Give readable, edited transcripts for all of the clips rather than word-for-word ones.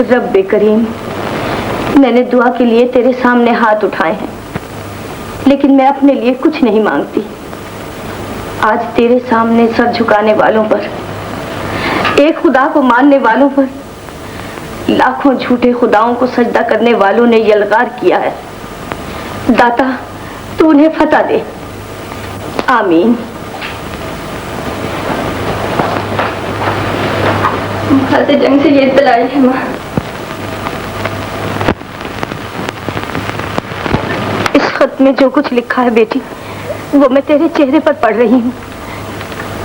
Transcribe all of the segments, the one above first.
रब्बे करीम, मैंने दुआ के लिए तेरे सामने हाथ उठाए हैं, लेकिन मैं अपने लिए कुछ नहीं मांगती। आज तेरे सामने सर झुकाने वालों पर, एक खुदा को मानने वालों पर, लाखों झूठे खुदाओं को सजदा करने वालों ने यलगार किया है। दाता, तू उन्हें फतह दे। आमीन। खाते जंग से ये इत्तला है माँ। इस खत में जो कुछ लिखा है बेटी, वो मैं तेरे चेहरे पर पढ़ रही हूँ।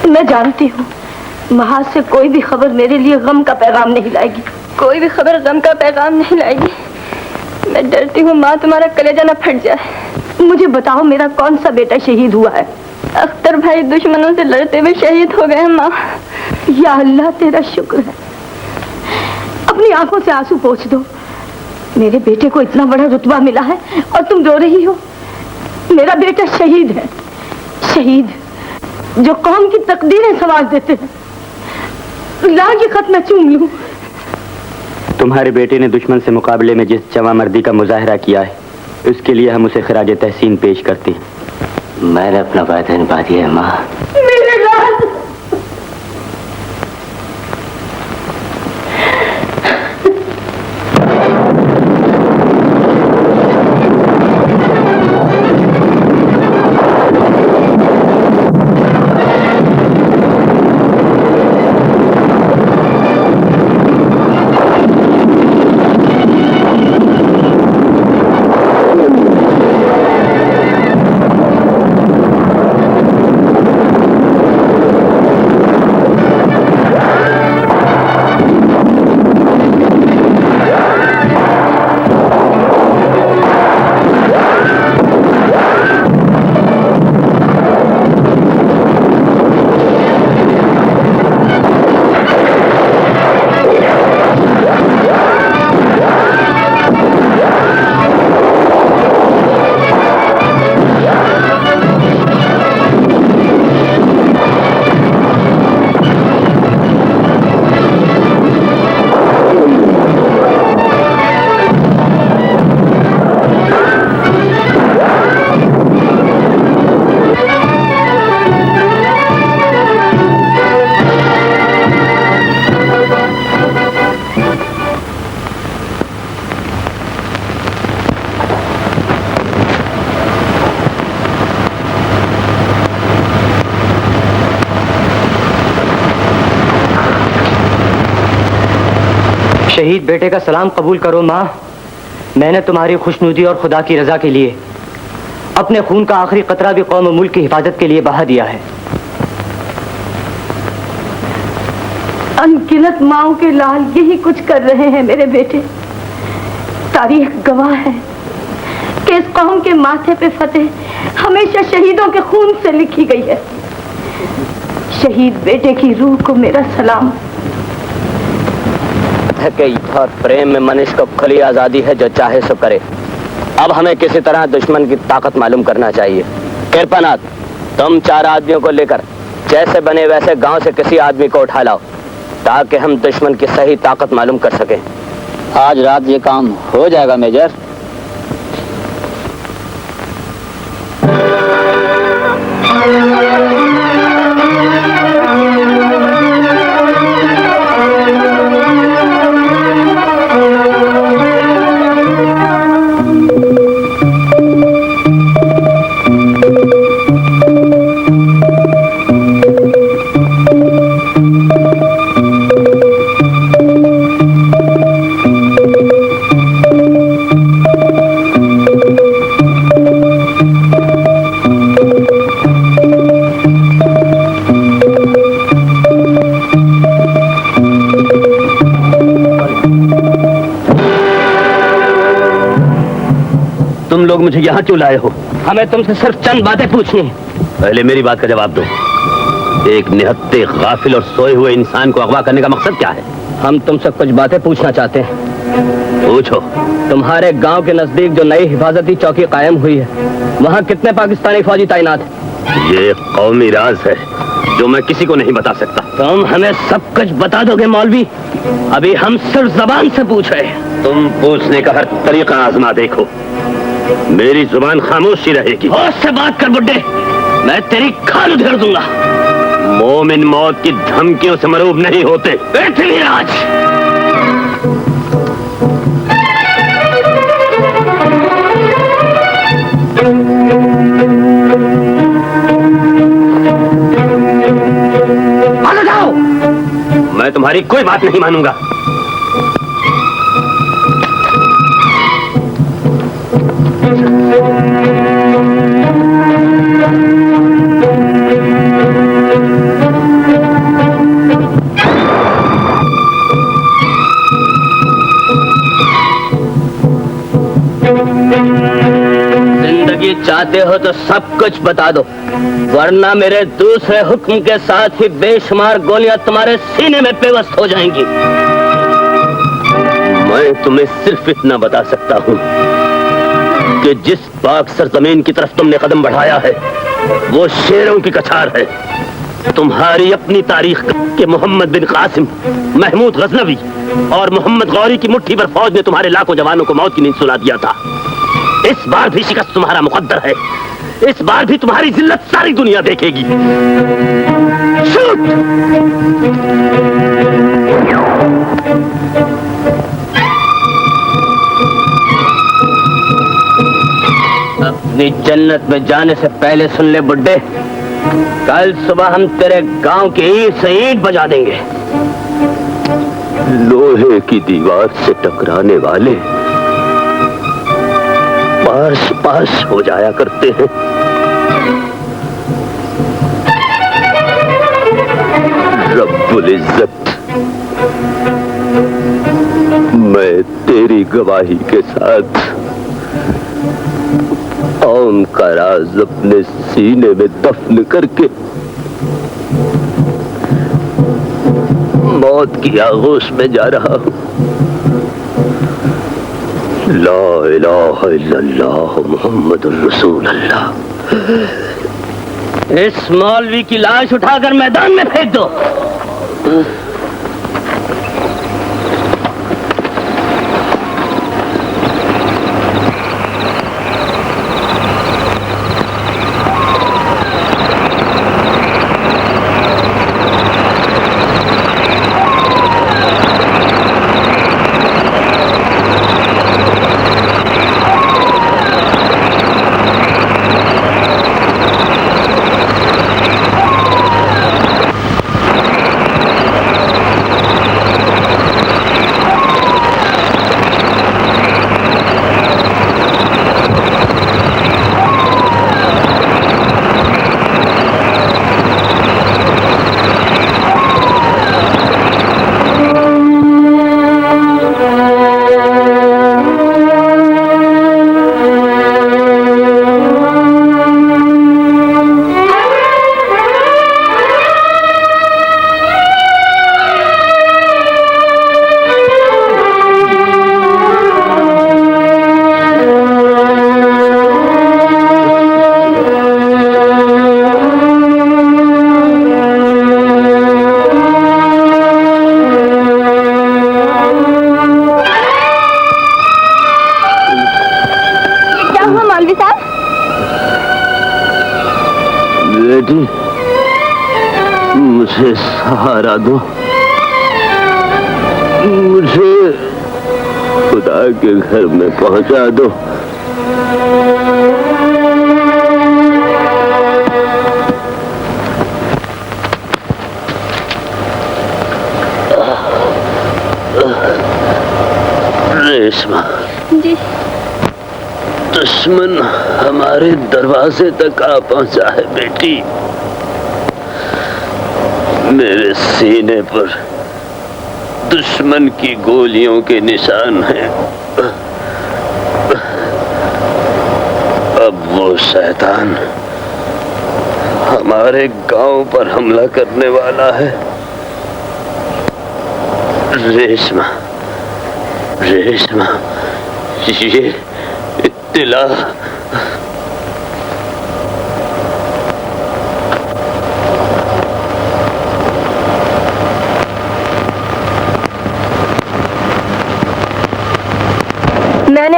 मैं जानती हूँ महाज से कोई भी खबर मेरे लिए गम का पैगाम नहीं लाएगी। कोई भी खबर गम का पैगाम नहीं लाएगी। मैं डरती हूँ माँ तुम्हारा कलेजा न फट जाए। मुझे बताओ, मेरा कौन सा बेटा शहीद हुआ है? अख्तर भाई दुश्मनों से लड़ते हुए शहीद हो गए हैं माँ। या अल्लाह, तेरा शुक्र है। अपनी आंखों से आंसू पोंछ दो। मेरे बेटे को इतना बड़ा रुतबा मिला है और तुम रो रही हो। मेरा बेटा शहीद है, शहीद जो कौम की तकदीरें संवार देते हैं। ला ये खत मैं चूम लूं। तुम्हारे बेटे ने दुश्मन से मुकाबले में जिस जवामर्दी का मुजाहरा किया है, उसके लिए हम उसे खिराज तहसीन पेश करते हैं। मैंने अपना वादा निभा दिया है माँ। मेरे लाल, शहीद बेटे का सलाम कबूल करो माँ। मैंने तुम्हारी खुशनुदी और खुदा की रजा के लिए अपने खून का आखिरी कतरा भी कौम और मुल्क की हिफाजत के लिए बहा दिया है। अनगिनत माओं के लाल यही कुछ कर रहे हैं मेरे बेटे। तारीख गवाह है कि इस कौम के माथे पे फतेह हमेशा शहीदों के खून से लिखी गई है। शहीद बेटे की रूह को मेरा सलाम। और प्रेम में मनुष्य को खुली आजादी है, जो चाहे सो करे। अब हमें किसी तरह दुश्मन की ताकत मालूम करना चाहिए। कृपानाथ, तुम 4 आदमियों को लेकर जैसे बने वैसे गांव से किसी आदमी को उठा लाओ, ताकि हम दुश्मन की सही ताकत मालूम कर सकें। आज रात ये काम हो जाएगा मेजर। तुम लोग मुझे यहाँ क्यों लाए हो? हमें तुमसे सिर्फ चंद बातें पूछनी है। पहले मेरी बात का जवाब दो। एक निहत्ते, गाफिल और सोए हुए इंसान को अगवा करने का मकसद क्या है? हम तुमसे कुछ बातें पूछना चाहते हैं। पूछो। तुम्हारे गांव के नजदीक जो नई हिफाजती चौकी कायम हुई है, वहाँ कितने पाकिस्तानी फौजी तैनात हैं? ये कौमी राज है जो मैं किसी को नहीं बता सकता। तुम हमें सब कुछ बता दोगे मौलवी? अभी हम सिर्फ जबान से पूछ रहे हैं। तुम पूछने का हर तरीका आजमा देखो, मेरी जुबान खामोश ही रहेगी। होश से बात कर बुड्ढे, मैं तेरी खाल उधेड़ दूंगा। मोमिन मौत की धमकियों से मरूब नहीं होते। पृथ्वीराज, आगे जाओ। मैं तुम्हारी कोई बात नहीं मानूंगा। जिंदगी चाहते हो तो सब कुछ बता दो, वरना मेरे दूसरे हुक्म के साथ ही बेशुमार गोलियां तुम्हारे सीने में पेवस्त हो जाएंगी। मैं तुम्हें सिर्फ इतना बता सकता हूं कि जिस पाक सरजमीन की तरफ तुमने कदम बढ़ाया है वो शेरों की कछार है। तुम्हारी अपनी तारीख के मोहम्मद बिन कासिम, महमूद गजनवी और मोहम्मद गौरी की मुट्ठी भर फौज ने तुम्हारे लाखों जवानों को मौत की नींद सुला दिया था। इस बार भी शिकस्त तुम्हारा मुकद्दर है। इस बार भी तुम्हारी जिल्लत सारी दुनिया देखेगी। शूट! अपनी जन्नत में जाने से पहले सुन ले बुड्ढे, कल सुबह हम तेरे गांव की ईंट से ईंट बजा देंगे। लोहे की दीवार से टकराने वाले पास पास हो जाया करते हैं। रब्बुल इज्जत, मैं तेरी गवाही के साथ कौम का राज अपने सीने में दफन करके मौत की आगोश में जा रहा हूं। ला इलाहा इल्लल्लाह मुहम्मदुर रसूलुल्लाह। इस मौलवी की लाश उठाकर मैदान में फेंक दो। बेटी, मुझे सहारा दो, मुझे खुदा के घर में पहुंचा दो। रेशमा जी, दुश्मन हमारे दरवाजे तक आ पहुंचा है बेटी। मेरे सीने पर दुश्मन की गोलियों के निशान हैं। अब वो शैतान हमारे गांव पर हमला करने वाला है। रेशमा, रेशमा, ये इत्तिला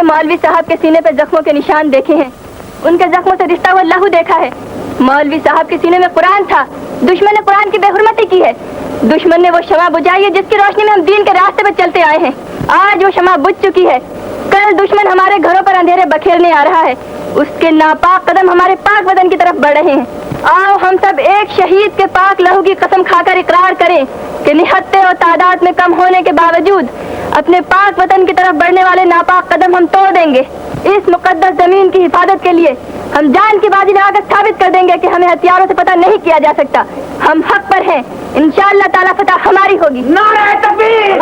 मौलवी साहब के सीने पे जख्मों के निशान देखे हैं, उनके जख्मों से रिश्ता हुआ लहू देखा है। मौलवी साहब के सीने में कुरान था, दुश्मन ने कुरान की बेहुरमती की है। दुश्मन ने वो शमा बुझाई है जिसकी रोशनी में हम दीन के रास्ते पर चलते आए हैं। आज वो शमा बुझ चुकी है। कल दुश्मन हमारे घरों पर अंधेरे बखेरने आ रहा है। उसके नापाक कदम हमारे पाक वतन की तरफ बढ़ रहे हैं। आओ हम सब एक शहीद के पाक लहू की कसम खाकर इकरार करें कि निहत्ते और तादाद में कम होने के बावजूद अपने पाक वतन की तरफ बढ़ने वाले नापाक कदम हम तोड़ देंगे। इस मुकद्दस जमीन की हिफाजत के लिए हम जान की बाजी लगाकर साबित कर देंगे कि हमें हथियारों से पता नहीं किया जा सकता। हम हक पर हैं, इंशाअल्लाह ताला फतह हमारी होगी। नारे तकबीर।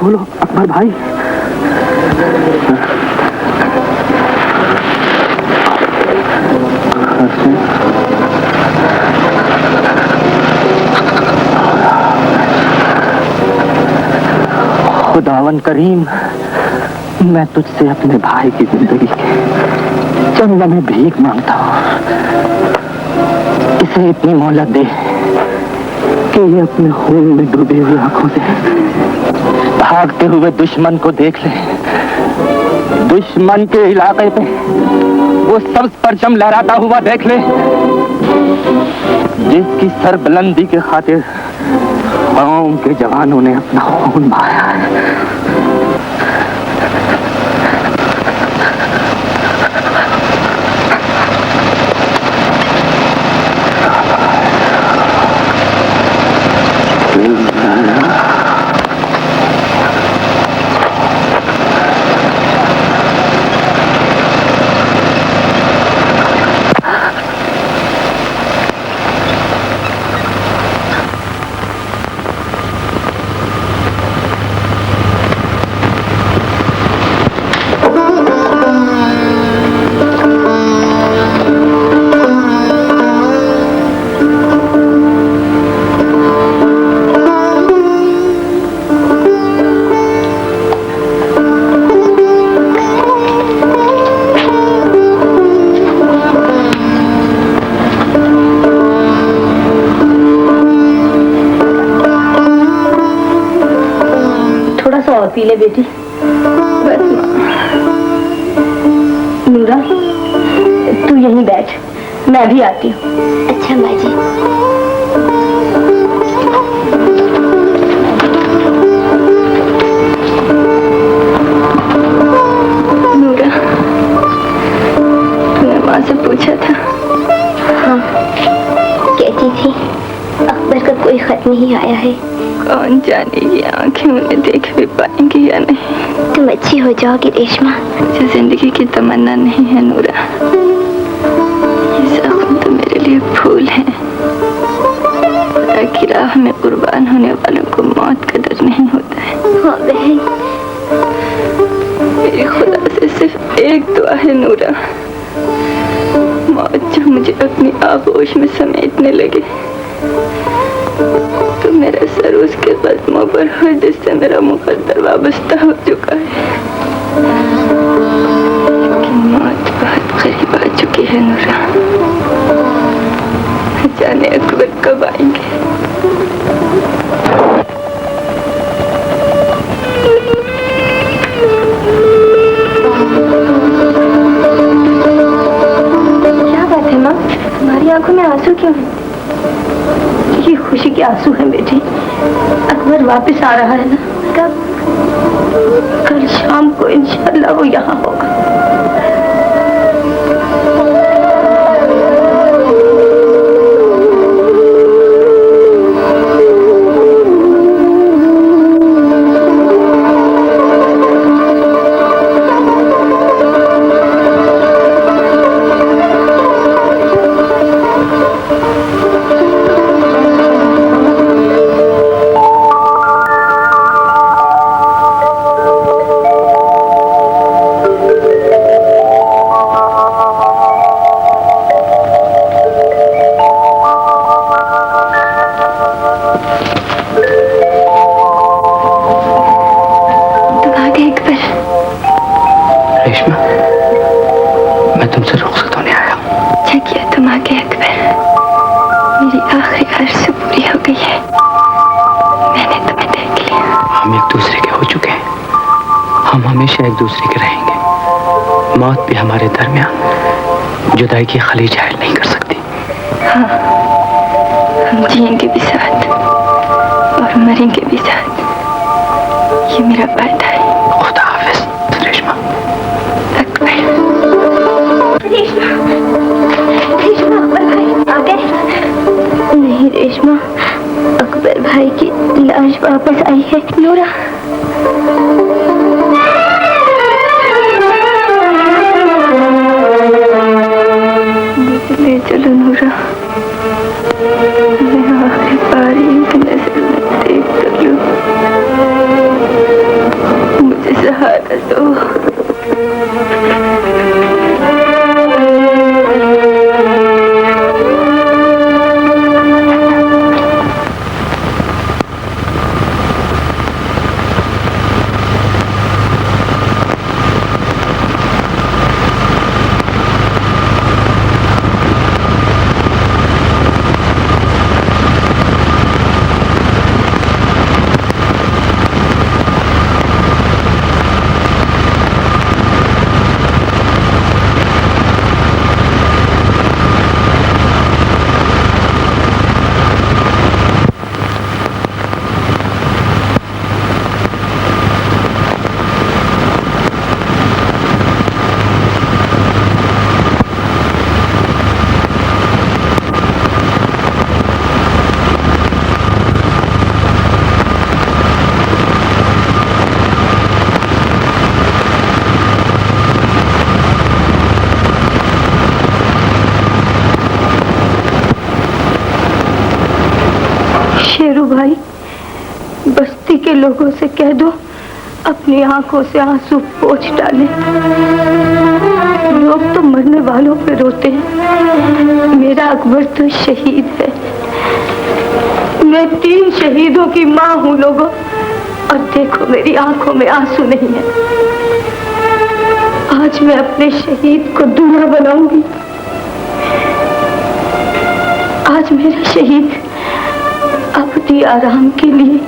खोलो अकबर भाई। खुदावन करीम, मैं तुझसे अपने भाई की जिंदगी के चंद लम्हे भीख मांगता हूँ। इसे इतनी मोहलत दे कि ये अपने खून में डूबी हुई आंखों से भागते हुए दुश्मन को देख ले। दुश्मन के इलाके पे वो सब्ज परचम लहराता हुआ देख ले, जिसकी सरबुलंदी के खातिर कौम के जवानों ने अपना खून बहाया है। पी ले बेटी। बस नूरा, तू यहीं बैठ, मैं भी आती हूँ। अच्छा माँ जी। नूरा, तूने माँ से पूछा था? हाँ, कहती थी अकबर का कोई खत नहीं आया है। कौन जाने ये आंखें उन्हें देख भी पाएंगी या नहीं। तुम अच्छी हो जाओगी रेशमा। मुझे जिंदगी की तमन्ना नहीं है नूरा, ये जख्म तो मेरे लिए फूल है। खुदा की राह में कुर्बान होने वालों को मौत का डर नहीं होता है। हाँ बहन, मेरी खुदा से सिर्फ एक दुआ है नूरा, मौत जो मुझे अपनी आगोश में समेटने लगे तो मेरा सर उसके कदमों पर हो जिससे मेरा मुकद्दर वाबस्ता हो चुका है। लेकिन मौत बहुत करीब आ चुकी है नूरा, जाने अकबर कब आएंगे। क्या बात है माँ, तुम्हारी आंखों में आंसू क्यों है? ये खुशी के आंसू हैं बेटी। अकबर वापस आ रहा है ना? कब? कल शाम को इंशाअल्लाह वो यहाँ होगा। हमेशा एक दूसरे के रहेंगे। मौत भी हमारे दरमियान जुदाई की खली जाहिर नहीं कर सकती। हाँ, हम जिएंगे भी साथ और मरेंगे भी साथ, ये मेरा वादा है। खुदा हाफिज रेशमा। अकबर। रेशमा, रेशमा, अकबर भाई आ गए? नहीं रेशमा, अकबर भाई की लाश वापस आई है। नूरा, ले चलो नूरा, मैं आखिरी बार एक नजर में देख कर लूं। सहारा दो। शेरू भाई, बस्ती के लोगों से कह दो अपनी आंखों से आंसू पोंछ डालें। लोग तो मरने वालों पे रोते हैं, मेरा अकबर तो शहीद है। मैं 3 शहीदों की माँ हूँ लोगों, और देखो मेरी आंखों में आंसू नहीं है। आज मैं अपने शहीद को दूल्हा बनाऊंगी। आज मेरा शहीद अपनी आराम के लिए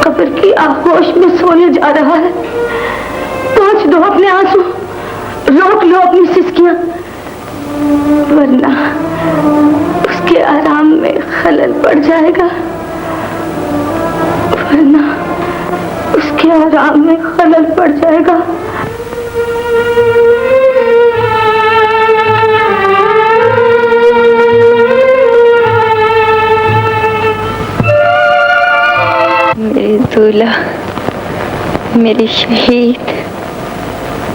कब्र की आगोश में सोने जा रहा है। पोंछ दो अपने आंसू, रोक लो अपनी सिसकियां, वरना उसके आराम में खलल पड़ जाएगा। वरना उसके आराम में खलल पड़ जाएगा। मेरे दूल्हा, मेरे शहीद,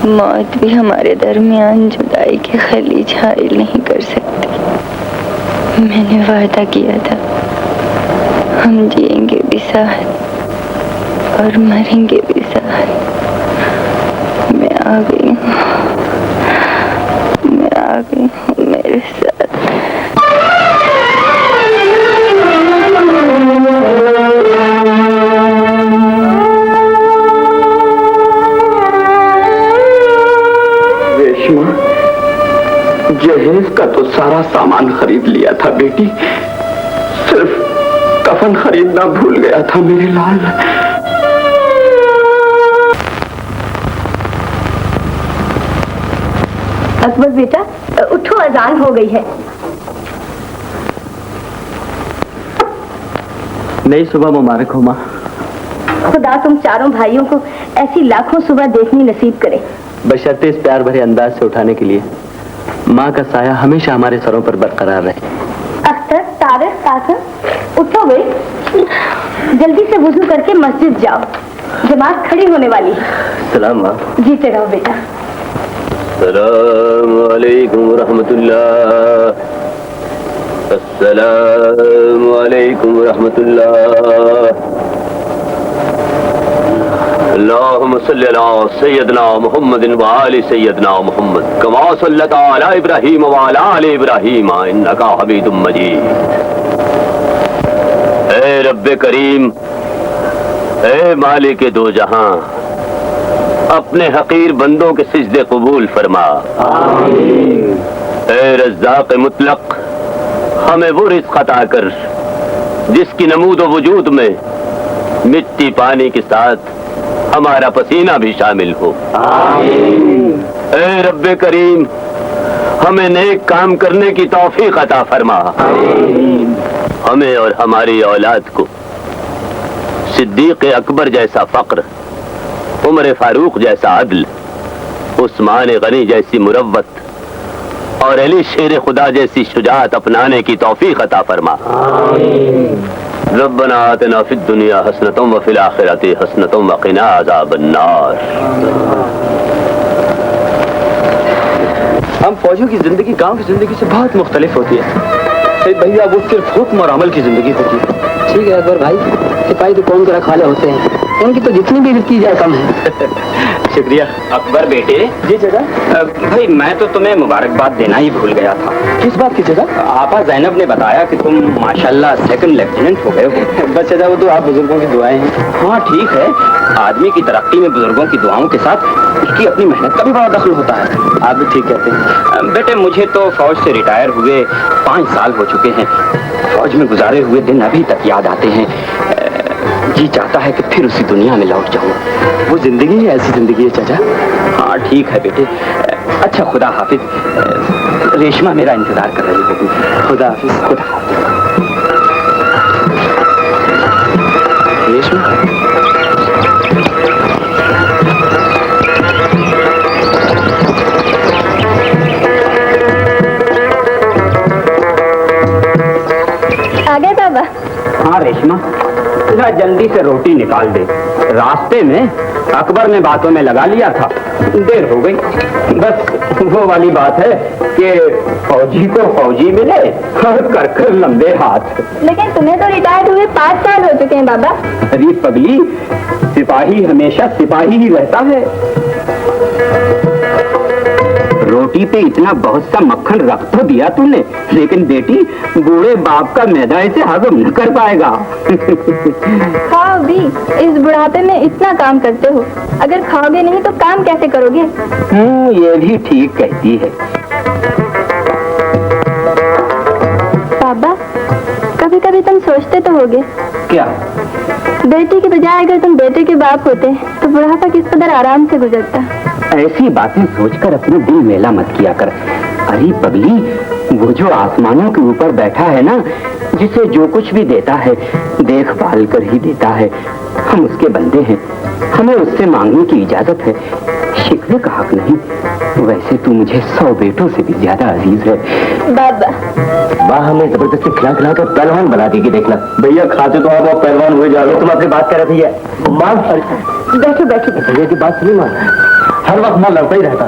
मौत भी हमारे दरमियान जुदाई के खलीज हाइल नहीं कर सकती। मैंने वादा किया था हम जिएंगे भी साथ और मरेंगे भी साथ। मैं आ गई हूँ, मैं आ गई हूँ मेरे साथ। जहेज का तो सारा सामान खरीद लिया था बेटी, सिर्फ कफन खरीदना भूल गया था मेरे लाल। अकबर बेटा उठो, अजान हो गई है। नई सुबह मुबारक हो माँ। खुदा तुम चारों भाइयों को ऐसी लाखों सुबह देखनी नसीब करे। बशर्ते इस प्यार भरे अंदाज से उठाने के लिए माँ का साया हमेशा हमारे सरों पर बरकरार रहे। अख्तर, तारिक, कासिम उठो बे, जल्दी से वुजू करके मस्जिद जाओ, जमात खड़ी होने वाली है। सलाम माँ। जीते रहो बेटा। अस्सलामु अलैकुम रहमतुल्लाह, अस्सलामु अलैकुम रहमतुल्लाह। अल्लाहुम्मा सल्ली अला सय्यदना मुहम्मदिन व आलि सय्यदना मुहम्मद कमा सल्लता अला इब्राहीम व अला आलि इब्राहीम इन्नका हमीदुम मजीद। ऐ रब्बे करीम, ऐ मालिक दो जहां, अपने हकीर बंदों के सिजदे कबूल फरमा। आमीन। ऐ रज़्ज़ाक़ मुतलक, हमें वो रिज़्क़ अता कर जिसकी नमूद व वजूद में मिट्टी पानी के साथ हमारा पसीना भी शामिल हो। आमीन। ऐ रब्बे करीम, हमें नेक काम करने की तौफीक अता फरमा। आमीन। हमें और हमारी औलाद को सिद्दीक़ अकबर जैसा फक्र, उमर फारूक जैसा अदल, उस्मान गनी जैसी मुरव्वत और अली शेर खुदा जैसी शुजाअत अपनाने की तौफीक अता फरमा। आमीन। रब्बना आतिना फिद दुनिया हसनतम व फिल आखिरति हसनतम व क़िना अज़ाबन नार। हम फौजियों की जिंदगी गांव की जिंदगी से बहुत मुख्तलिफ होती है। सैयद भैया, वो सिर्फ हुक्म और अमल की जिंदगी होती है। ठीक है अकबर भाई, सिपाही तो कौन के रखवाले होते हैं, इनकी तो जितनी भी की जाए कम है। शुक्रिया। अकबर बेटे। जी चाचा। भाई मैं तो तुम्हें मुबारकबाद देना ही भूल गया था। किस बात की चाचा? आपा जैनब ने बताया कि तुम माशाल्लाह सेकंड लेफ्टिनेंट हो गए हो। बस चाचा वो तो आप बुजुर्गों की दुआएं हैं। हाँ ठीक है, आदमी की तरक्की में बुजुर्गों की दुआओं के साथ उसकी अपनी मेहनत का भी बड़ा दखल होता है। आप भी ठीक कहते हैं। बेटे मुझे तो फौज से रिटायर हुए 5 साल हो चुके हैं। फौज में गुजारे हुए दिन अभी तक याद आते हैं। जी चाहता है कि फिर उसी दुनिया में लौट जाऊं। वो जिंदगी ही ऐसी जिंदगी है चाचा। हाँ ठीक है बेटे। अच्छा खुदा हाफिज। रेशमा मेरा इंतजार कर रही होगी। खुदा हाफिज। खुदा हाफिज। रेशमा आ गए बाबा? हाँ रेशमा, जरा जल्दी से रोटी निकाल दे। रास्ते में अकबर ने बातों में लगा लिया था, देर हो गई। बस वो वाली बात है कि फौजी को फौजी मिले और कर लंबे हाथ। लेकिन तुम्हें तो रिटायर्ड हुए 5 साल हो चुके हैं बाबा। अरे पगली, सिपाही हमेशा सिपाही ही रहता है। रोटी पे इतना बहुत सा मक्खन रख तो दिया तूने, लेकिन बेटी बूढ़े बाप का मैदा इसे हजम न कर पाएगा। खाओ भी, इस बुढ़ापे में इतना काम करते हो, अगर खाओगे नहीं तो काम कैसे करोगे? ये भी ठीक कहती है। बाबा, कभी कभी तुम सोचते तो होगे, क्या? बेटी के बजाय अगर तुम बेटे के बाप होते तो बुढ़ापा किस कदर आराम से गुजरता। ऐसी बातें सोचकर अपने दिल मेला मत किया कर। अरे पगली, वो जो आसमानों के ऊपर बैठा है ना, जिसे जो कुछ भी देता है देखभाल कर ही देता है। हम उसके बंदे हैं, हमें उससे मांगने की इजाजत है, शिकवे का हक नहीं। वैसे तू मुझे 100 बेटों से भी ज्यादा अजीज है। बाबा, वाह, हमें जबरदस्ती खिला खिला कर पहलवान बना देगी। देखना भैया, खाते तो आप पहलवान हुए जा रहे हो। तुम अपनी बात कर रहे भैया। बैठो बैठो। भैया की बात सुनी मां, हर वक्त मां लड़ता ही रहता।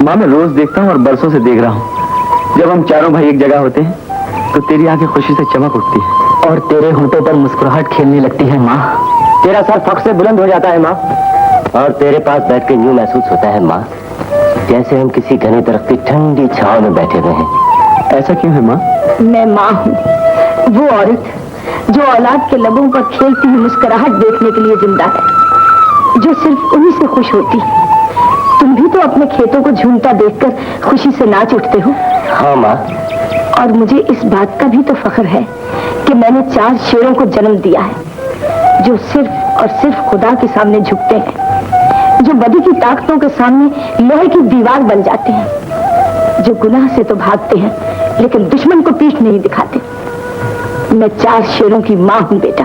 मां मैं रोज देखता हूँ और बरसों से देख रहा हूँ, जब हम चारों भाई एक जगह होते हैं तो तेरी आंखें खुशी से चमक उठती है और तेरे होंठों पर मुस्कुराहट खेलने लगती है माँ। तेरा सर फख्र से बुलंद हो जाता है माँ, और तेरे पास बैठ के यूं महसूस होता है माँ जैसे हम किसी घने दरख्त की ठंडी छांव में बैठे हुए हैं। ऐसा क्यों है माँ? मैं माँ हूँ, वो औरत जो औलाद के लबों पर खेलती हुई मुस्कुराहट देखने के लिए जिंदा है, जो सिर्फ उन्हीं से खुश होती है। तुम भी तो अपने खेतों को झूमता देखकर खुशी से नाच उठते हो। हाँ माँ, और मुझे इस बात का भी तो फख्र है कि मैंने 4 शेरों को जन्म दिया है, जो सिर्फ और सिर्फ खुदा के सामने झुकते हैं, जो बदी की ताकतों के सामने लोहे की दीवार बन जाते हैं, जो गुनाह से तो भागते हैं लेकिन दुश्मन को पीठ नहीं दिखाते। मैं 4 शेरों की माँ हूँ बेटा।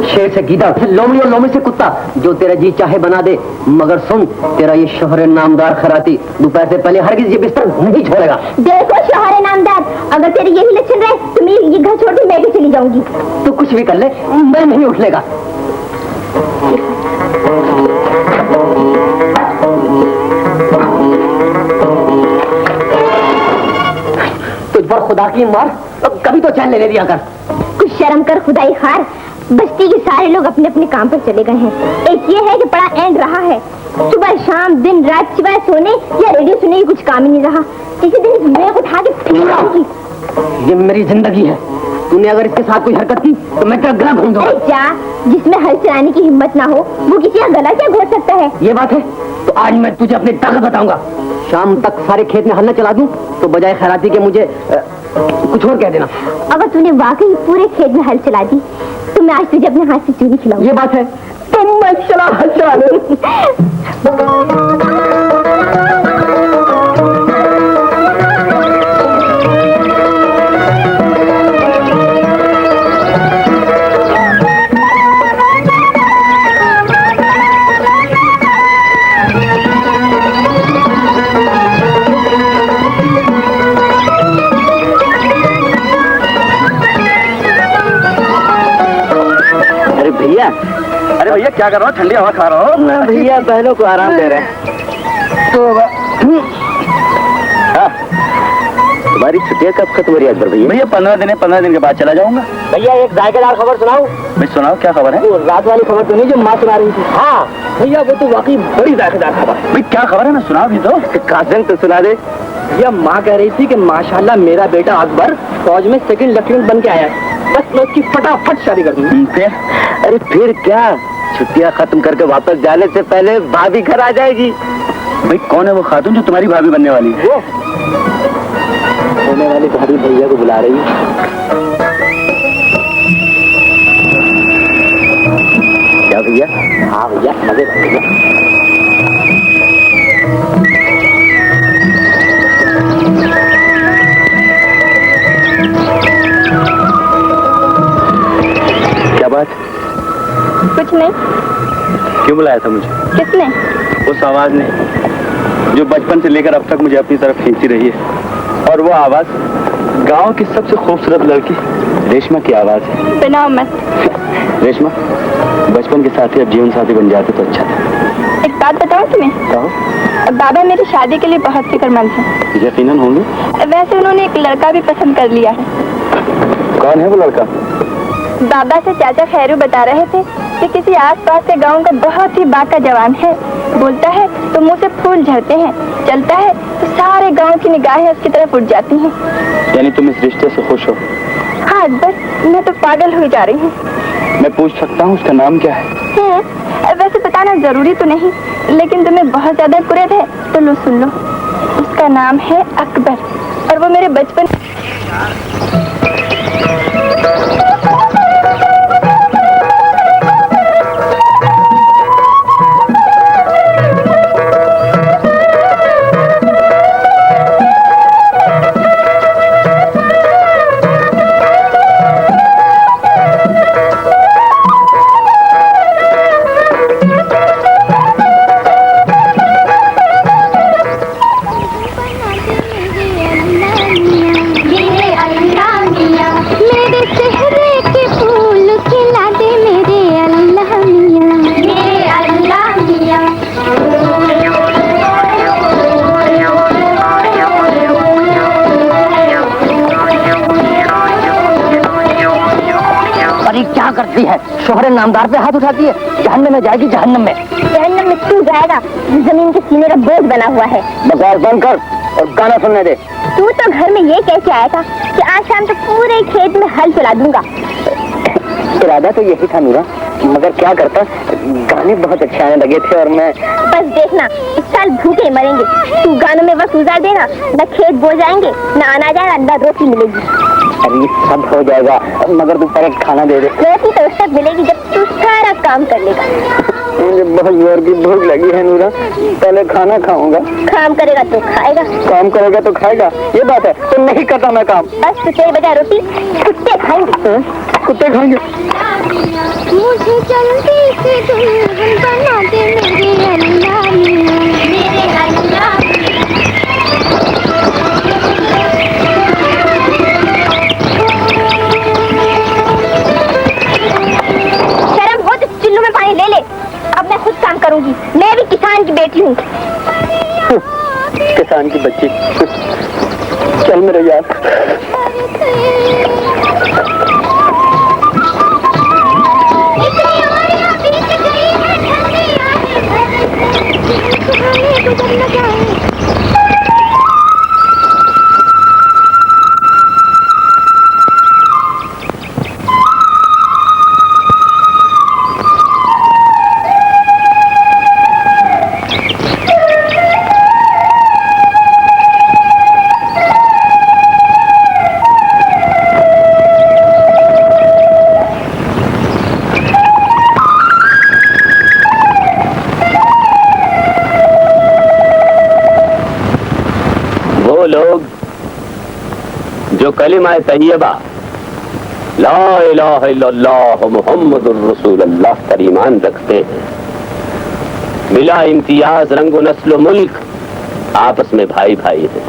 शेर से गीदा, लोमड़ी और लोमड़ी से कुत्ता, जो तेरा जी चाहे बना दे, मगर सुन, तेरा ये शोहर नामदार खराती दोपहर से पहले हरगिज ये बिस्तर नहीं छोड़ेगा। देखो शोहर नामदार, अगर तेरे यही लक्षण रहे तो मैं ये घर छोड़ के मैं भी चली जाऊंगी। तू कुछ भी कर ले, मैं नहीं उठ लेगा। तुझ पर खुदा की मार, कभी तो चैन लेने दिया कर। कुछ शर्म कर खुदाई खार। बस्ती के सारे लोग अपने अपने काम पर चले गए हैं। एक ये है कि बड़ा एंड रहा है, सुबह शाम दिन रात सिवाय सोने या रेडियो सुनने की कुछ काम ही नहीं रहा। किसी दिन मैं उठा के फेंक। ये मेरी जिंदगी है, तूने अगर इसके साथ कोई हरकत की तो मैं तेरा गला घोंट दूंगा। जा, जिसमें हल चलाने की हिम्मत ना हो वो किसी का गला क्या घोट सकता है? ये बात है तो आज मैं तुझे अपनी ताकत बताऊंगा। शाम तक सारे खेत में हल न चला दूं तो बजाय खैराती के मुझे कुछ और कह देना। अगर तूने वाकई पूरे खेत में हल चला दी तो मैं आज तुझे अपने हाथ से चूरी खिलाऊंगी। ये बात है तो मैं हल चला ले। अरे भैया क्या कर रहा हो? ठंडी हवा खा रहा हो? भैया बहनों को आराम दे रहे हैं। तुम्हारी छुट्टियां कब खत्म हो रही है अकबर भैया? भैया 15 दिन के बाद चला जाऊंगा। भैया एक जायकेदार खबर सुनाऊं? भाई सुनाओ, क्या खबर है? वो रात वाली खबर तो नहीं जो माँ सुना रही थी? हाँ भैया, वो तो वाकई बड़ी जायकेदार खबर है। भाई क्या खबर है ना, सुनाओ भी तो। कासिम तो सुना दे। भैया माँ कह रही थी कि माशाल्लाह मेरा बेटा अकबर फौज में सेकंड लेफ्टिनेंट बन के आया है, बस मैं उसकी फटाफट शादी कर दूंगी। फिर? अरे फिर क्या, छुट्टियां खत्म करके वापस जाने से पहले भाभी घर आ जाएगी। भाई कौन है वो खातून जो तुम्हारी भाभी बनने वाली है? होने वाली भाभी भैया को बुला रही है। क्या भैया? हाँ भैया, मजे कर भैया। क्या बात? कुछ नहीं। क्यों बुलाया था मुझे? किसने? उस आवाज ने जो बचपन से लेकर अब तक मुझे अपनी तरफ खींची रही है। और वो आवाज गांव की सबसे खूबसूरत लड़की रेशमा की आवाज है। बनाओ मत। रेशमा, बचपन के साथी अब जीवन साथी बन जाते तो अच्छा था। एक बात बताऊं तुम्हें? कहो। बाबा मेरी शादी के लिए बहुत फिक्रमंद है। यकीनन होंगे। वैसे उन्होंने एक लड़का भी पसंद कर लिया है। कौन है वो लड़का? बाबा से चाचा खैरू बता रहे थे कि किसी आसपास के गांव का बहुत ही बाका जवान है। बोलता है तो मुंह से फूल झड़ते हैं, चलता है तो सारे गांव की निगाहें उसकी तरफ उठ जाती हैं। यानी तुम इस रिश्ते से खुश हो? हाँ अकबर, मैं तो पागल हुई जा रही हूँ। मैं पूछ सकता हूँ उसका नाम क्या है? वैसे बताना जरूरी तो नहीं, लेकिन तुम्हें बहुत ज्यादा कुरेद है तो लो सुन लो। उसका नाम है अकबर और वो मेरे बचपन। करती है, शोहरे नामदार पे हाथ उठाती है, जहन्नम में जाएगी। जहन्नम में तू जाएगा, जमीन के सीने का बोझ बना हुआ है। बकवास बंद कर और गाना सुनने दे। तू तो घर में ये कह के आया था कि आज शाम तक पूरे खेत में हल चला दूंगा। इरादा तो यही था नूरा, मगर क्या करता, गाने बहुत अच्छे आने लगे थे और मैं। बस देखना, इस साल भूखे मरेंगे। तू गानों में वक्त गुजार देना, न खेत बो जाएंगे, न आना जाएगा, न रोटी मिलेगी। अरे ये सब हो जाएगा, मगर तू पहले खाना दे दे। रोटी तो उस तक मिलेगी जब तू सारा काम कर लेगा। मुझे बहुत जोर की भूख लगी है नूरा, पहले खाना खाऊंगा। काम करेगा तो खाएगा। काम करेगा तो खाएगा, ये बात है। तो नहीं करता मैं काम। बस तो तेरे बजाय रोटी कुत्ते खाएंगे। कुत्ते खाएंगे। मुझे जल्दी से दुल्हन बना दे मेरे अल्लाह मियां, मेरे अल्लाह। शर्म हो तो चिल्लू में पानी ले ले। अब मैं खुद काम करूंगी, मैं भी किसान की बेटी हूँ। किसान की बच्ची, चल मेरे यार। लोग जो कलिमा तैयबा ला इलाहा इल्लल्लाह मुहम्मदुर रसूलुल्लाह पर ईमान रखते हैं, बिला इम्तियाज रंग नस्ल मुल्क आपस में भाई भाई हैं।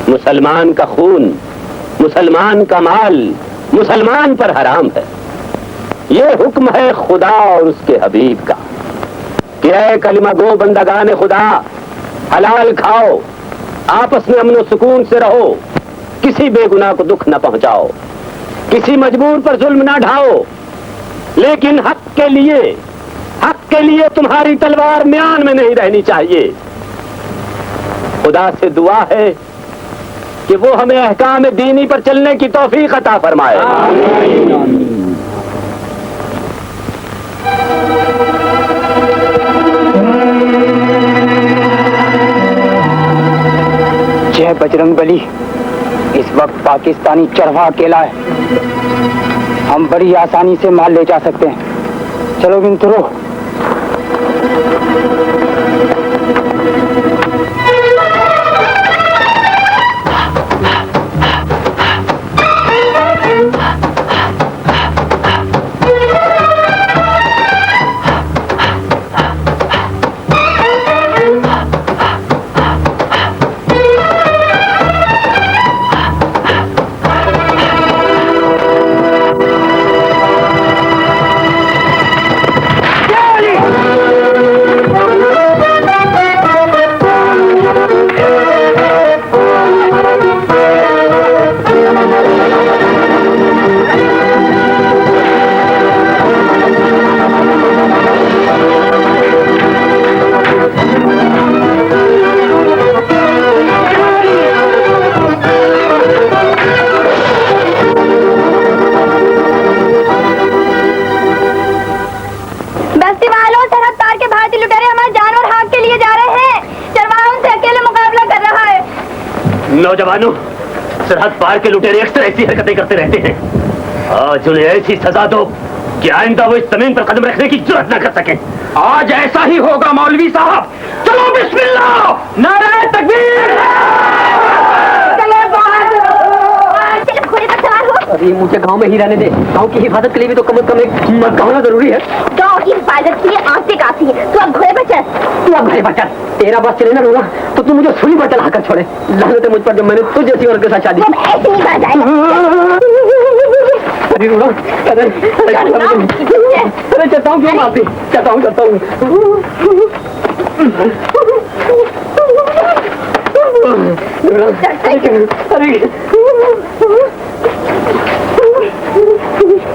मुसलमान का खून, मुसलमान का माल मुसलमान पर हराम है। ये हुक्म है खुदा और उसके हबीब का कि ऐ कलिमा गो बंदगान खुदा, हलाल खाओ, आपस में अमन सुकून से रहो, किसी बेगुनाह को दुख न पहुंचाओ, किसी मजबूर पर जुल्म ना ढाओ, लेकिन हक के लिए तुम्हारी तलवार म्यान में नहीं रहनी चाहिए। खुदा से दुआ है कि वो हमें अहकाम दीनी पर चलने की तौफीक अता फरमाए। जय बजरंगबली। इस वक्त पाकिस्तानी चरवाहा अकेला है, हम बड़ी आसानी से माल ले जा सकते हैं। चलो मित्रों। नौजवानों, सरहद पार के लुटेरे अक्सर ऐसी हरकतें करते रहते हैं। आज उन्हें ऐसी सजा दो कि आइंदा वो इस जमीन पर कदम रखने की जुर्रत न कर सके। आज ऐसा ही होगा मौलवी साहब। चलो बिस्मिल्लाह, नारे तकबीर। अभी मुझे गांव में ही रहने दे। गांव की हिफाजत के लिए भी तो कम से कम एक मर्द होना जरूरी है। गांव की हिफाजत के लिए आंखें काफी है। तू अब घोड़े पर चल। तू अब घोड़े पर चल। तेरा बस चले ना रोना तो तू मुझे सूली पर चढ़ा कर छोड़े। लानत है मुझ पर जब मैंने तुझ जैसी औरत के साथ शादी। ऐसे नहीं कहा जाएगा। अरे रोना, अरे चलता हूँ, क्यों मारती? चलता हूँ।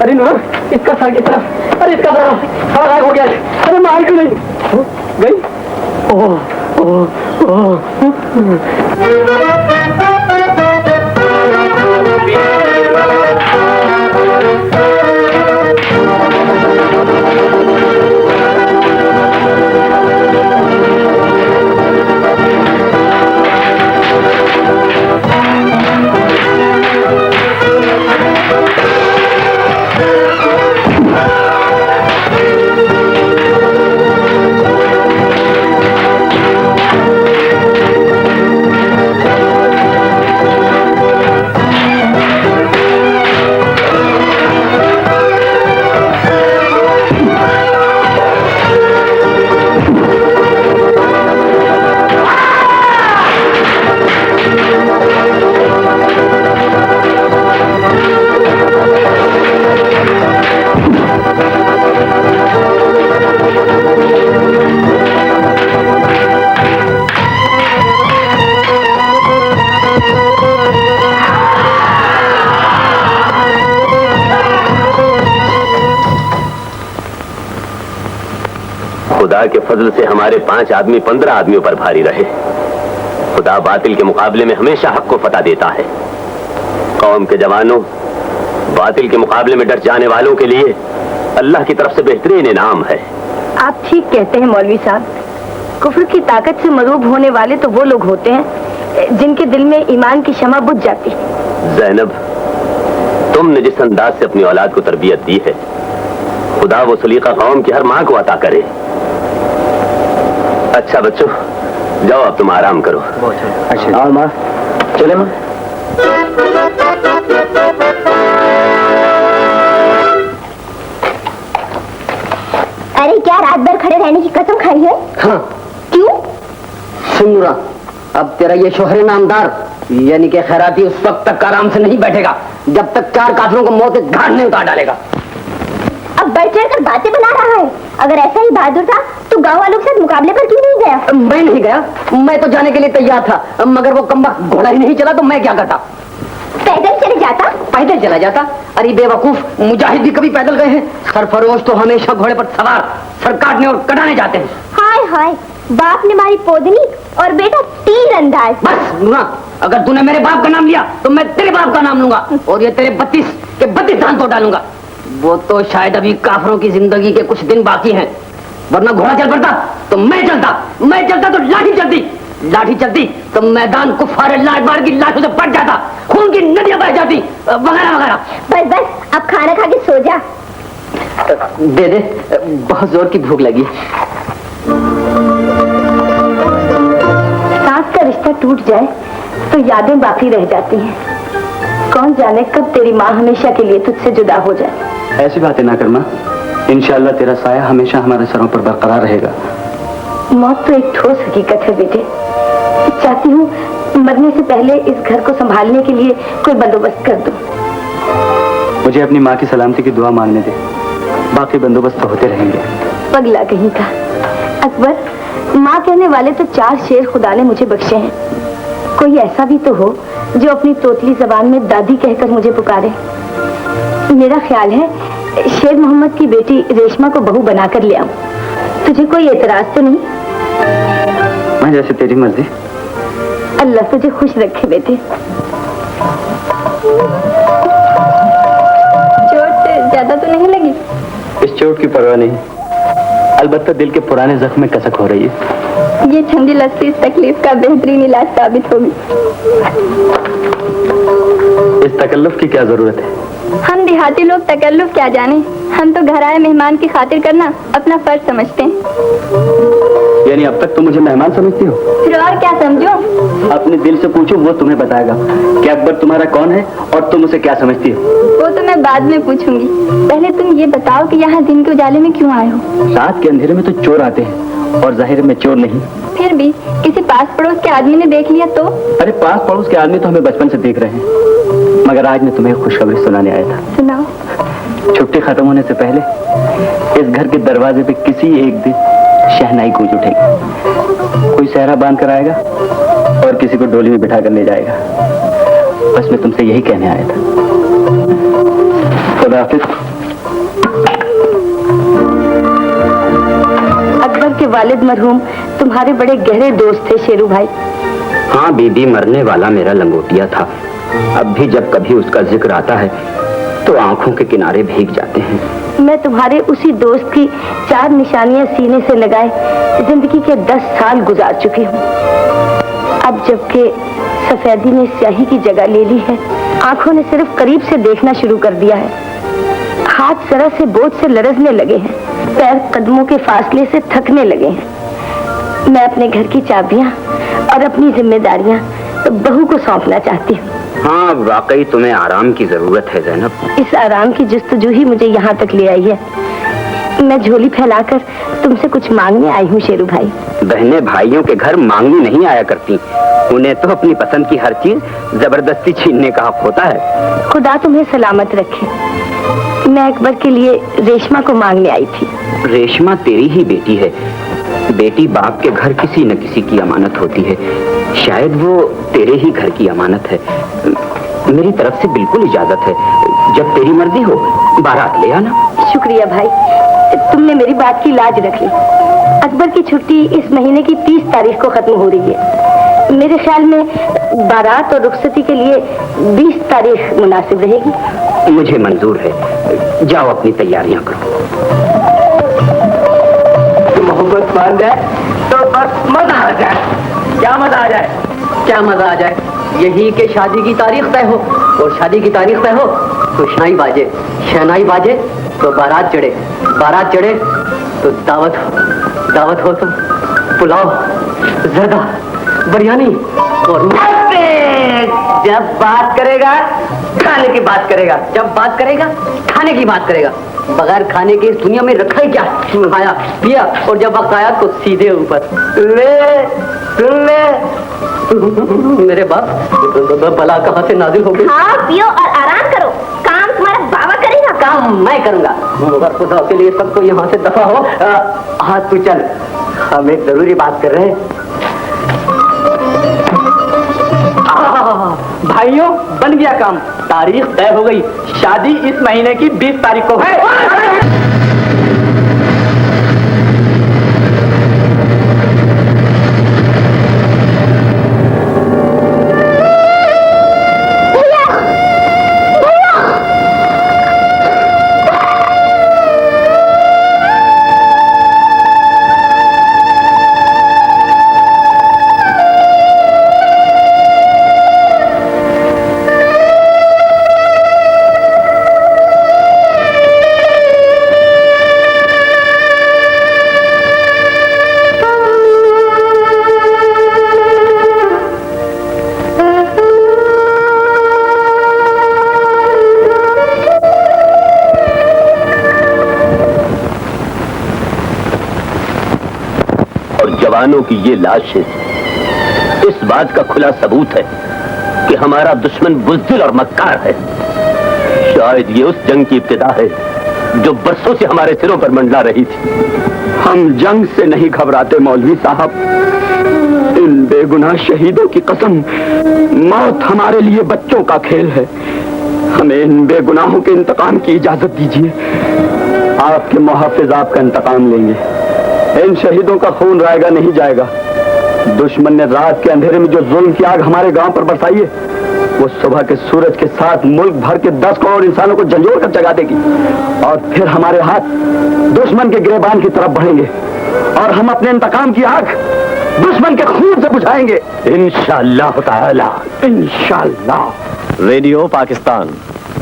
अरे नूरा, इसका सर की तरफ, अरे इसका तरफ गायब हो गया। अरे मार क्यों नहीं गई? खुदा के फजल से हमारे 5 आदमी 15 आदमियों पर भारी रहे। खुदा बातिल के मुकाबले में हमेशा हक को फतह देता है। कौम के जवानों, बातिल के मुकाबले में डट जाने वालों के लिए अल्लाह की तरफ से बेहतरीन इनाम है। आप ठीक कहते हैं मौलवी साहब। कुफ्र की ताकत से मरूब होने वाले तो वो लोग होते हैं जिनके दिल में ईमान की शमा बुझ जाती है। ज़ैनब, तुमने जिस अंदाज से अपनी औलाद को तरबियत दी है, खुदा वो सलीका कौम की हर माँ को अता करे। अच्छा बच्चों, जाओ अब तुम आराम करो। अच्छा आओ माँ, चले माँ। अरे क्या रात भर खड़े रहने की कसम खाई है? हाँ। क्यों? सुन, अब तेरा ये शोहर नामदार यानी कि खैराती उस वक्त तक आराम से नहीं बैठेगा जब तक 4 काफिरों को मौत के घाट नहीं उतार डालेगा। अब बढ़ चढ़ कर बातें बना रहा है। अगर ऐसा ही बहादुर था तो गांव वालों के साथ मुकाबले पर क्यों नहीं गया? मैं नहीं गया, मैं तो जाने के लिए तैयार था, मगर वो कम्बख्त घोड़ा ही नहीं चला तो मैं क्या करता? पैदल चले जाता? पैदल चला जाता? अरे बेवकूफ, मुजाहिद भी कभी पैदल गए हैं? सरफरोश तो हमेशा घोड़े पर सवार सर काटने और कटाने जाते हैं। हाय हाय, बाप ने मारी पोदनी और बेटा तीर अंदाज। बस नूना, अगर तूने मेरे बाप का नाम लिया तो मैं तेरे बाप का नाम लूंगा और ये तेरे 32 के 32 दांत तोड़ डालूंगा। वो तो शायद अभी काफरों की जिंदगी के कुछ दिन बाकी हैं, वरना घोड़ा चल पड़ता तो मैं चलता तो लाठी चलती तो मैदान कुफार लाइबार की लाशों से पट जाता, खून की नदियां बह जाती, वगैरह वगैरह। बस अब खाना खा के सो जा। दे दे, बहुत जोर की भूख लगी। सास का रिश्ता टूट जाए तो यादें बाकी रह जाती हैं। कौन जाने कब तेरी माँ हमेशा के लिए तुझसे जुदा हो जाए। ऐसी बातें ना कर माँ, इंशाअल्लाह तेरा साया हमेशा हमारे सरों पर बरकरार रहेगा। मौत तो एक ठोस हकीकत है बेटे। चाहती हूँ मरने से पहले इस घर को संभालने के लिए कोई बंदोबस्त कर दो। मुझे अपनी माँ की सलामती की दुआ मांगने दे, बाकी बंदोबस्त तो होते रहेंगे। पगला कहीं का। अकबर, माँ कहने वाले तो 4 शेर खुदा ने मुझे बख्शे हैं। कोई ऐसा भी तो हो जो अपनी तोतली जबान में दादी कहकर मुझे पुकारे। मेरा ख्याल है शेर मोहम्मद की बेटी रेशमा को बहू बनाकर ले आऊं। तुझे कोई एतराज तो नहीं? मैं जैसे तेरी मर्जी। अल्लाह तुझे खुश रखे बेटे। चोट ज्यादा तो नहीं लगी? इस चोट की परवाह नहीं, अलबत्ता दिल के पुराने जख्म में कसक हो रही है। ये ठंडी लस्सी इस तकलीफ का बेहतरीन इलाज साबित होगी। इस तकल्लुफ की क्या जरूरत है? हम देहाती लोग तकल्लुफ क्या जाने, हम तो घर आए मेहमान की खातिर करना अपना फर्ज समझते हैं। यानी अब तक तुम मुझे मेहमान समझती हो? फिर और क्या समझो? अपने दिल से पूछो, वो तुम्हें बताएगा कि अकबर तुम्हारा कौन है और तुम उसे क्या समझती हो। वो तो मैं बाद में पूछूंगी, पहले तुम ये बताओ कि यहाँ दिन के उजाले में क्यों आए हो? रात के अंधेरे में तो चोर आते हैं और जाहिर में चोर नहीं। फिर भी किसी पास पड़ोस के आदमी ने देख लिया तो? अरे पास पड़ोस के आदमी तो हमें बचपन से देख रहे हैं, मगर आज मैं तुम्हें खुशखबरी सुनाने आया था। सुनाओ। छुट्टी खत्म होने से पहले इस घर के दरवाजे पे किसी एक दिन शहनाई गूंज उठेगी। कोई सहरा बांध कर आएगा और किसी को डोली में बिठा कर ले जाएगा। बस मैं तुमसे यही कहने आया था। खुदा हाफिज। अकबर के वालिद मरहूम तुम्हारे बड़े गहरे दोस्त थे शेरू भाई। हाँ बीबी, मरने वाला मेरा लंगोटिया था। अब भी जब कभी उसका जिक्र आता है तो आंखों के किनारे भीग जाते हैं। मैं तुम्हारे उसी दोस्त की 4 निशानियां सीने से लगाए जिंदगी के 10 साल गुजार चुकी हूँ। अब जबकि सफेदी ने स्याही की जगह ले ली है, आंखों ने सिर्फ करीब से देखना शुरू कर दिया है। हाथ जरा से बोझ से लरजने लगे हैं, पैर कदमों के फासले से थकने लगे हैं। मैं अपने घर की चाबियां और अपनी जिम्मेदारियां बहू को सौंपना चाहती हूँ। हाँ वाकई तुम्हें आराम की जरूरत है ज़ैनब। इस आराम की जुस्तजू ही मुझे यहाँ तक ले आई है। मैं झोली फैलाकर तुमसे कुछ मांगने आई हूँ शेरू भाई। बहनें भाइयों के घर मांगनी नहीं आया करती, उन्हें तो अपनी पसंद की हर चीज जबरदस्ती छीनने का हक होता है। खुदा तुम्हें सलामत रखे। मैं अकबर के लिए रेशमा को मांगने आई थी। रेशमा तेरी ही बेटी है। बेटी बाप के घर किसी न किसी की अमानत होती है, शायद वो तेरे ही घर की अमानत है। मेरी तरफ से बिल्कुल इजाजत है, जब तेरी मर्जी हो बारात ले आना। शुक्रिया भाई, तुमने मेरी बात की लाज रख ली। अकबर की छुट्टी इस महीने की 30 तारीख को खत्म हो रही है। मेरे ख्याल में बारात और रुखसती के लिए 20 तारीख मुनासिब रहेगी। मुझे मंजूर है, जाओ अपनी तैयारियां करो। मोहब्बत मान जाए तो बस मजा आ जाए। क्या मजा आ जाए? क्या मजा आ जाए? यही कि शादी की तारीख तय हो, और शादी की तारीख तय हो तो शहनाई बाजे तो बारात चढ़े तो दावत हो तो पुलाव, जर्दा, बिरयानी और जब बात करेगा खाने की बात करेगा, जब बात करेगा खाने की बात करेगा। बगैर खाने के इस दुनिया में रखा ही क्या? खाया पिया और जब वक्त आया तो सीधे ऊपर। सुन ले मेरे बाप, बला कहाँ से नाजिल हो गई? खाओ पियो और आराम करो, काम तुम्हारा बाबा करेगा। काम काम मैं करूंगा। मगर खुदा के लिए सबको यहाँ से दफा हो। हाँ तू चल, हम एक जरूरी बात कर रहे हैं। भाइयों बन गया काम, तारीख तय हो गई। शादी इस महीने की 20 तारीख को है। जवानों की ये लाशें इस बात का खुला सबूत है कि हमारा दुश्मन बुज़दिल और मक्कार है। शायद ये उस जंग की इब्तिदा है जो बरसों से हमारे सिरों पर मंडला रही थी। हम जंग से नहीं घबराते मौलवी साहब, इन बेगुनाह शहीदों की कसम, मौत हमारे लिए बच्चों का खेल है। हमें इन बेगुनाहों के इंतकाम की इजाजत दीजिए। आपके मुहाफिज आपका इंतकाम लेंगे। इन शहीदों का खून रायगा नहीं जाएगा। दुश्मन ने रात के अंधेरे में जो जुल्म की आग हमारे गांव पर बरसाई है, वो सुबह के सूरज के साथ मुल्क भर के 10 करोड़ इंसानों को झंझोर कर जगा देगी। और फिर हमारे हाथ दुश्मन के गिरेबान की तरफ बढ़ेंगे और हम अपने इंतकाम की आग दुश्मन के खून से बुझाएंगे, इंशाअल्लाह ताला। इंशाअल्लाह। रेडियो पाकिस्तान।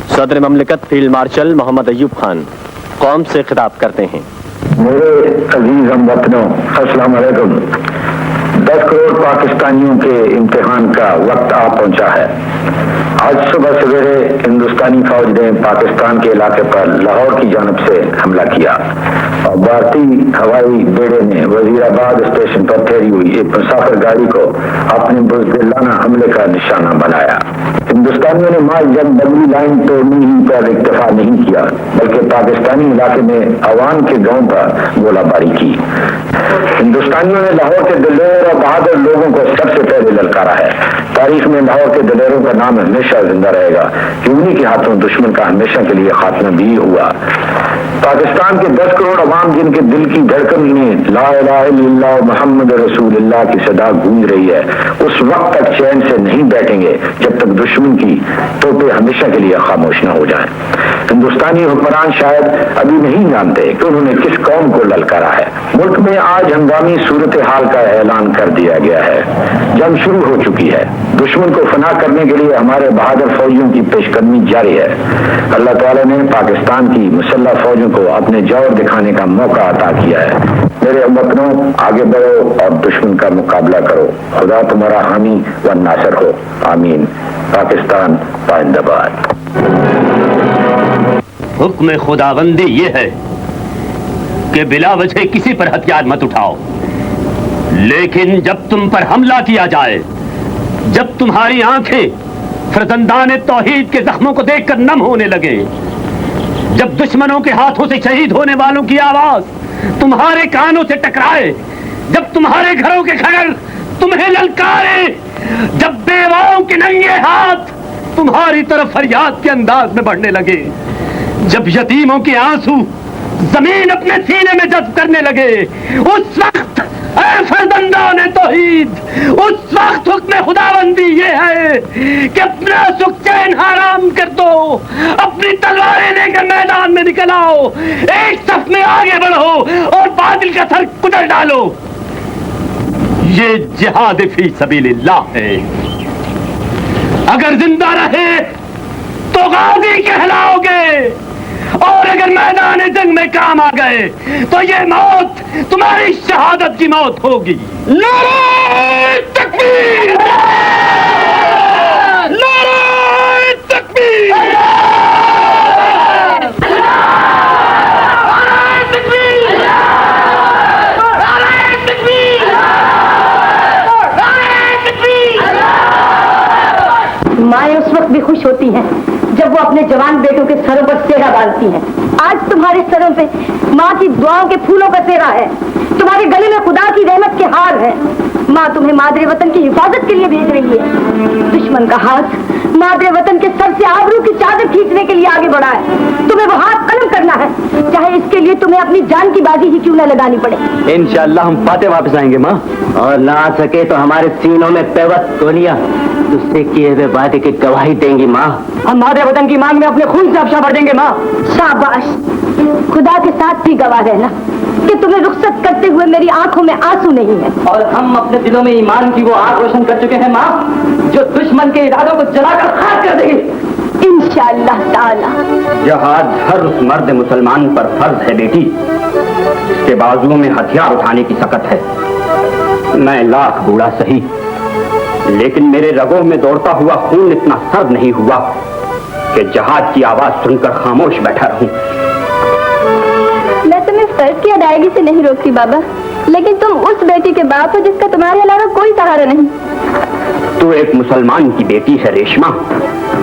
सदर ममलिकत फील्ड मार्शल मोहम्मद अयूब खान कौम से खिताब करते हैं। मेरे अजीज हमवतनों, अस्सलाम वालेकुम। 10 करोड़ पाकिस्तानियों के इम्तिहान का वक्त आ पहुंचा है। आज सुबह सवेरे हिंदुस्तानी फौज ने पाकिस्तान के इलाके पर लाहौर की जानब से हमला किया और भारतीय हवाई बेड़े ने वजीराबाद स्टेशन पर ठहरी हुई एक मुसाफिर गाड़ी को अपने बुज़दिलाना हमले का निशाना बनाया। हिंदुस्तानियों ने माल जब बदली लाइन तोड़ने ही पर इक्तफा नहीं किया, बल्कि पाकिस्तानी इलाके में अवाम के गांव पर गोलाबारी की। हिंदुस्तानियों ने लाहौर के दिलेर और बहादुर लोगों को सबसे पहले ललकारा है। तारीख में लाहौर के दिलेरों का नाम हमेशा जिंदा रहेगा कि उन्हीं के हाथों दुश्मन का हमेशा के लिए खात्मा भी हुआ। पाकिस्तान के 10 करोड़ अवाम जिनके दिल की धड़कन में ला इलाहा इल्लल्लाह मुहम्मद रसूलुल्लाह की सदा गूंज रही है, उस वक्त तक चैन से नहीं बैठेंगे जब तक दुश्मन की तोपे हमेशा के लिए खामोश न हो जाएं। हिंदुस्तानी हुक्मरान शायद अभी नहीं जानते कि उन्होंने किस कौम को ललकारा है। मुल्क में आज हंगामी सूरत हाल का ऐलान कर दिया गया है। जंग शुरू हो चुकी है। दुश्मन को फना करने के लिए हमारे बहादुर फौजियों की पेशकदमी जारी है। अल्लाह ताला ने पाकिस्तान की मुसल्लह फौजों को अपने जोर दिखाने का मौका अता किया है। मेरे वतनों, आगे बढ़ो और दुश्मन का मुकाबला करो। खुदा तुम्हारा हामी व नासर हो। आमीन। पाकिस्तान पाइंदाबाद। हुक्म खुदाबंदी ये है कि बिला वजह किसी पर हथियार मत उठाओ, लेकिन जब तुम पर हमला किया जाए, जब तुम्हारी आंखें फरजंदान तौहीद के जख्मों को देखकर नम होने लगे, जब दुश्मनों के हाथों से शहीद होने वालों की आवाज तुम्हारे कानों से टकराए, जब तुम्हारे घरों के खड़र तुम्हें ललकारे, जब बेवाओं के नंगे हाथ तुम्हारी तरफ फरियाद के अंदाज में बढ़ने लगे, जब यतीमों के आंसू जमीन अपने सीने में जज्ब करने लगे, उस वक्त ऐ फरजंदान तौहीद, उस वक्त हुक्म खुदाबंदी ये है कि अपना सुख चैन हराम कर दो, अपनी तलवारें लेकर मैदान में निकल आओ, एक सफ में आगे बढ़ो और बातिल का सर कुचल डालो। ये जिहाद फी सबीलिल्लाह है। अगर जिंदा रहे तो गाजी कहलाओगे, और अगर मैदान जंग में काम आ गए तो ये मौत तुम्हारी शहादत की मौत होगी। नारे तकबीर! नारे तकबीर! माएं उस वक्त भी खुश होती हैं जब वो अपने जवान बेटों के सरों पर सेहरा बांधती जाती हैं। आज तुम्हारे सरों पे माँ की दुआओं के फूलों का सेहरा है, तुम्हारे गले में खुदा की रहमत के हार है। माँ तुम्हें मादरे वतन की हिफाजत के लिए भेज रही है। दुश्मन का हाथ मादरे वतन के सर से आबरू की चादर खींचने के लिए आगे बढ़ा है। तुम्हें वो हाथ कलम करना है, चाहे इसके लिए तुम्हें अपनी जान की बाजी ही क्यों न लगानी पड़े। इंशाअल्लाह हम फाते वापस आएंगे माँ, और ना आ सके तो हमारे सीनों में पेवत गोलियां तुझसे किए हुए वादे की गवाही देंगी माँ। हम मादरे वतन की मांग में अपने खून से अफशा भर देंगे माँ। शाबाश, खुदा के साथ भी गवाह रहना कि तुम्हें रुखसत करते हुए मेरी आंखों में आंसू नहीं है। और हम अपने दिलों में ईमान की वो आग रोशन कर चुके हैं माँ, जो दुश्मन के इरादों को जलाकर खाक कर देगी इंशाअल्लाह ताला। जहाद हर उस मर्द मुसलमान पर फर्ज है बेटी जिसके बाजुओं में हथियार उठाने की सकत है। मैं लाख बूढ़ा सही, लेकिन मेरे रगों में दौड़ता हुआ खून इतना सर्द नहीं हुआ कि जहाद की आवाज सुनकर खामोश बैठा रहूं। मैं तुम्हें फर्ज की अदायगी से नहीं रोकती बाबा, लेकिन तुम उस बेटी के बाप हो जिसका तुम्हारे अलावा कोई सहारा नहीं। तू एक मुसलमान की बेटी है रेशमा,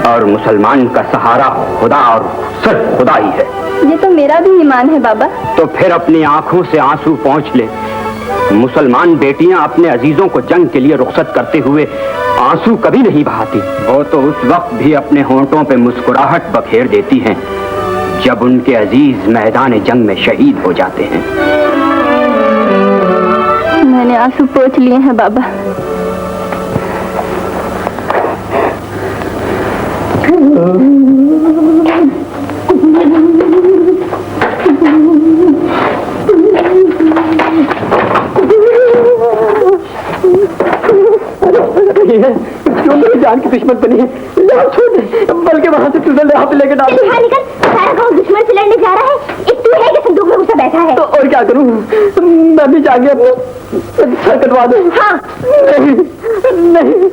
और मुसलमान का सहारा खुदा और सिर्फ खुदा ही है। ये तो मेरा भी ईमान है बाबा। तो फिर अपनी आंखों से आंसू पोंछ ले। मुसलमान बेटियां अपने अजीजों को जंग के लिए रुखसत करते हुए आंसू कभी नहीं बहाती। वो तो उस वक्त भी अपने होंठों पे मुस्कुराहट बखेर देती हैं जब उनके अजीज मैदान जंग में शहीद हो जाते हैं। मैंने आंसू पोंछ लिए हैं बाबा। क्यों मेरी जान की दुश्मन बनी है? छोड़ दे, बल्कि वहाँ से तुझे यहाँ पे लेके डाल। बाहर निकल, सारा गाँव दुश्मन से लड़ने जा रहा है। एक तू है कि संदूक में घुसा बैठा है? तो और क्या करूँ? मैं भी जाके अपना सर कटवा दूँ। हाँ। नहीं,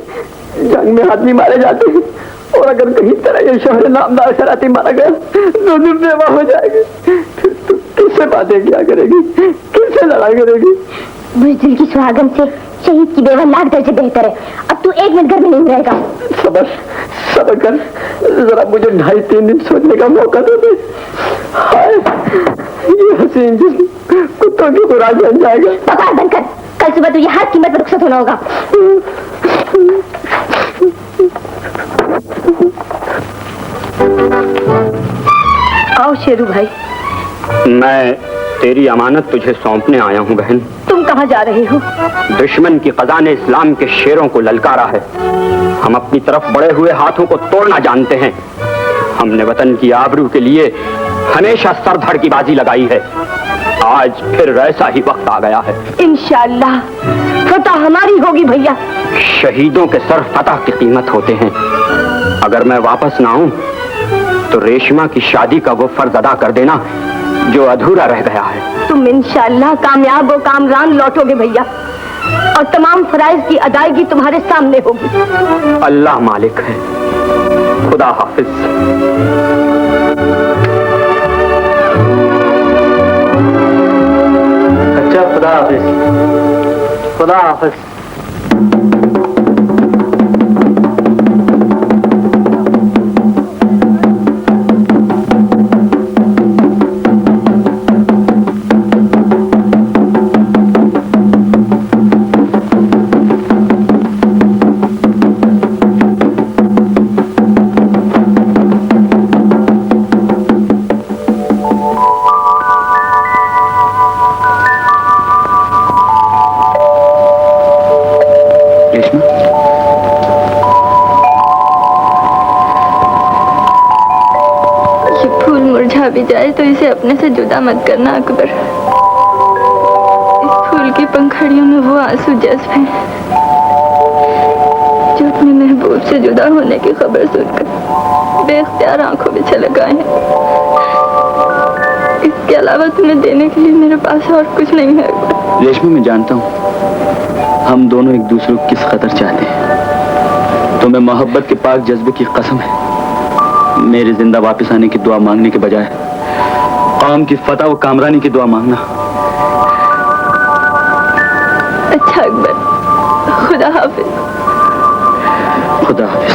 जंग में आदमी मारे जाते हैं, और अगर कहीं तरह ये शहर नामदार शरारती मारा गया तो तुम बेवा हो जाएगी। फिर तू किससे बातें क्या करेगी, किससे लड़ाई करेगी? बुज़दिल की सुहागन से शहीद की बेवा लाख दर्जे बेहतर है। अब तू एक मिनट घर में नहीं रहेगा। सबर कर, जरा मुझे 2.5-3 दिन सोचने का मौका दे दे। हाय, ये हसीन जिस्म कुत्तों की खुराक बन जाएगा। बकवास बंद कर, कल सुबह तुझे हर कीमत पर रुखसत होना होगा। आओ शेरू भाई। मैं तेरी अमानत तुझे सौंपने आया हूँ बहन। तुम कहाँ जा रहे हो? दुश्मन की क़ज़ा ने इस्लाम के शेरों को ललकारा है। हम अपनी तरफ बढ़े हुए हाथों को तोड़ना जानते हैं। हमने वतन की आबरू के लिए हमेशा सरधड़ की बाजी लगाई है। आज फिर वैसा ही वक्त आ गया है। इंशाअल्लाह फतह हमारी होगी भैया। शहीदों के सर फतह की कीमत होते हैं। अगर मैं वापस ना आऊं तो रेशमा की शादी का वो फर्ज अदा कर देना जो अधूरा रह गया है। तुम इंशाअल्लाह कामयाब व कामरान लौटोगे भैया, और तमाम फराइज की अदायगी तुम्हारे सामने होगी। अल्लाह मालिक है। खुदा हाफिज। अच्छा, खुदा हाफिज। खुदा हाफिज। भी जाए तो इसे अपने से जुदा मत करना अकबर। इस फूल की पंखड़ियों में वो आंसू जज्ब हैं जो अपने महबूब से जुदा होने की खबर सुनकर बेख्तियार आंखों में छलक आए हैं। इसके अलावा तुम्हें देने के लिए मेरे पास और कुछ नहीं है। रेशमी, मैं जानता हूँ हम दोनों एक दूसरे को किस कदर चाहते हैं। तुम्हें मोहब्बत के पाक जज्बे की कसम है, मेरे जिंदा वापस आने की दुआ मांगने के बजाय कौम की फतह व कामरानी की दुआ मांगना। अच्छा अकबर, खुदा हाफिज। खुदा हाफिज।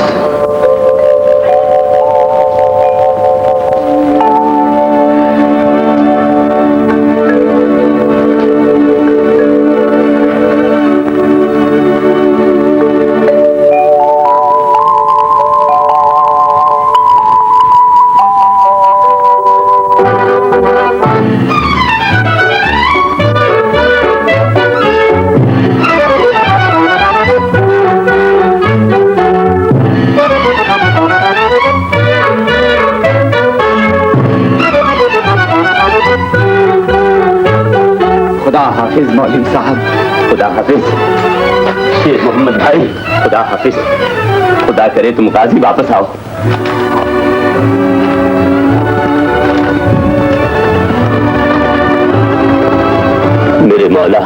हाफिज मौलवी साहब, खुदा हाफिज। शेर मोहम्मद भाई, खुदा हाफिज। खुदा करे तुम काजी वापस आओ। मेरे मौला,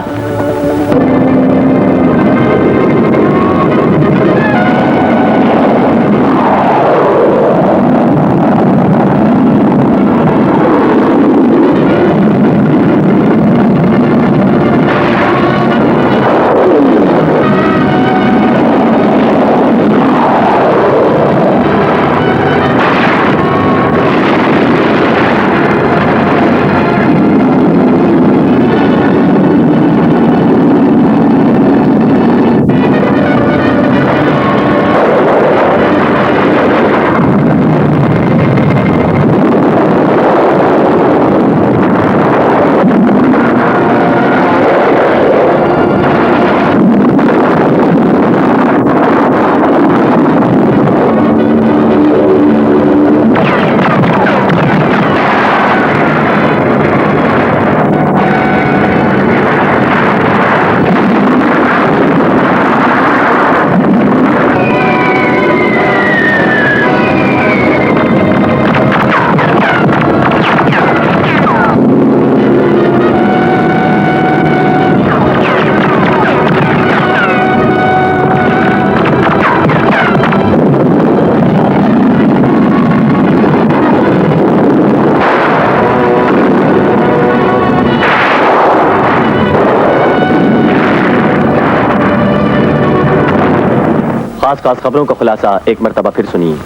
खास खबरों का खुलासा एक मर्तबा फिर सुनिए।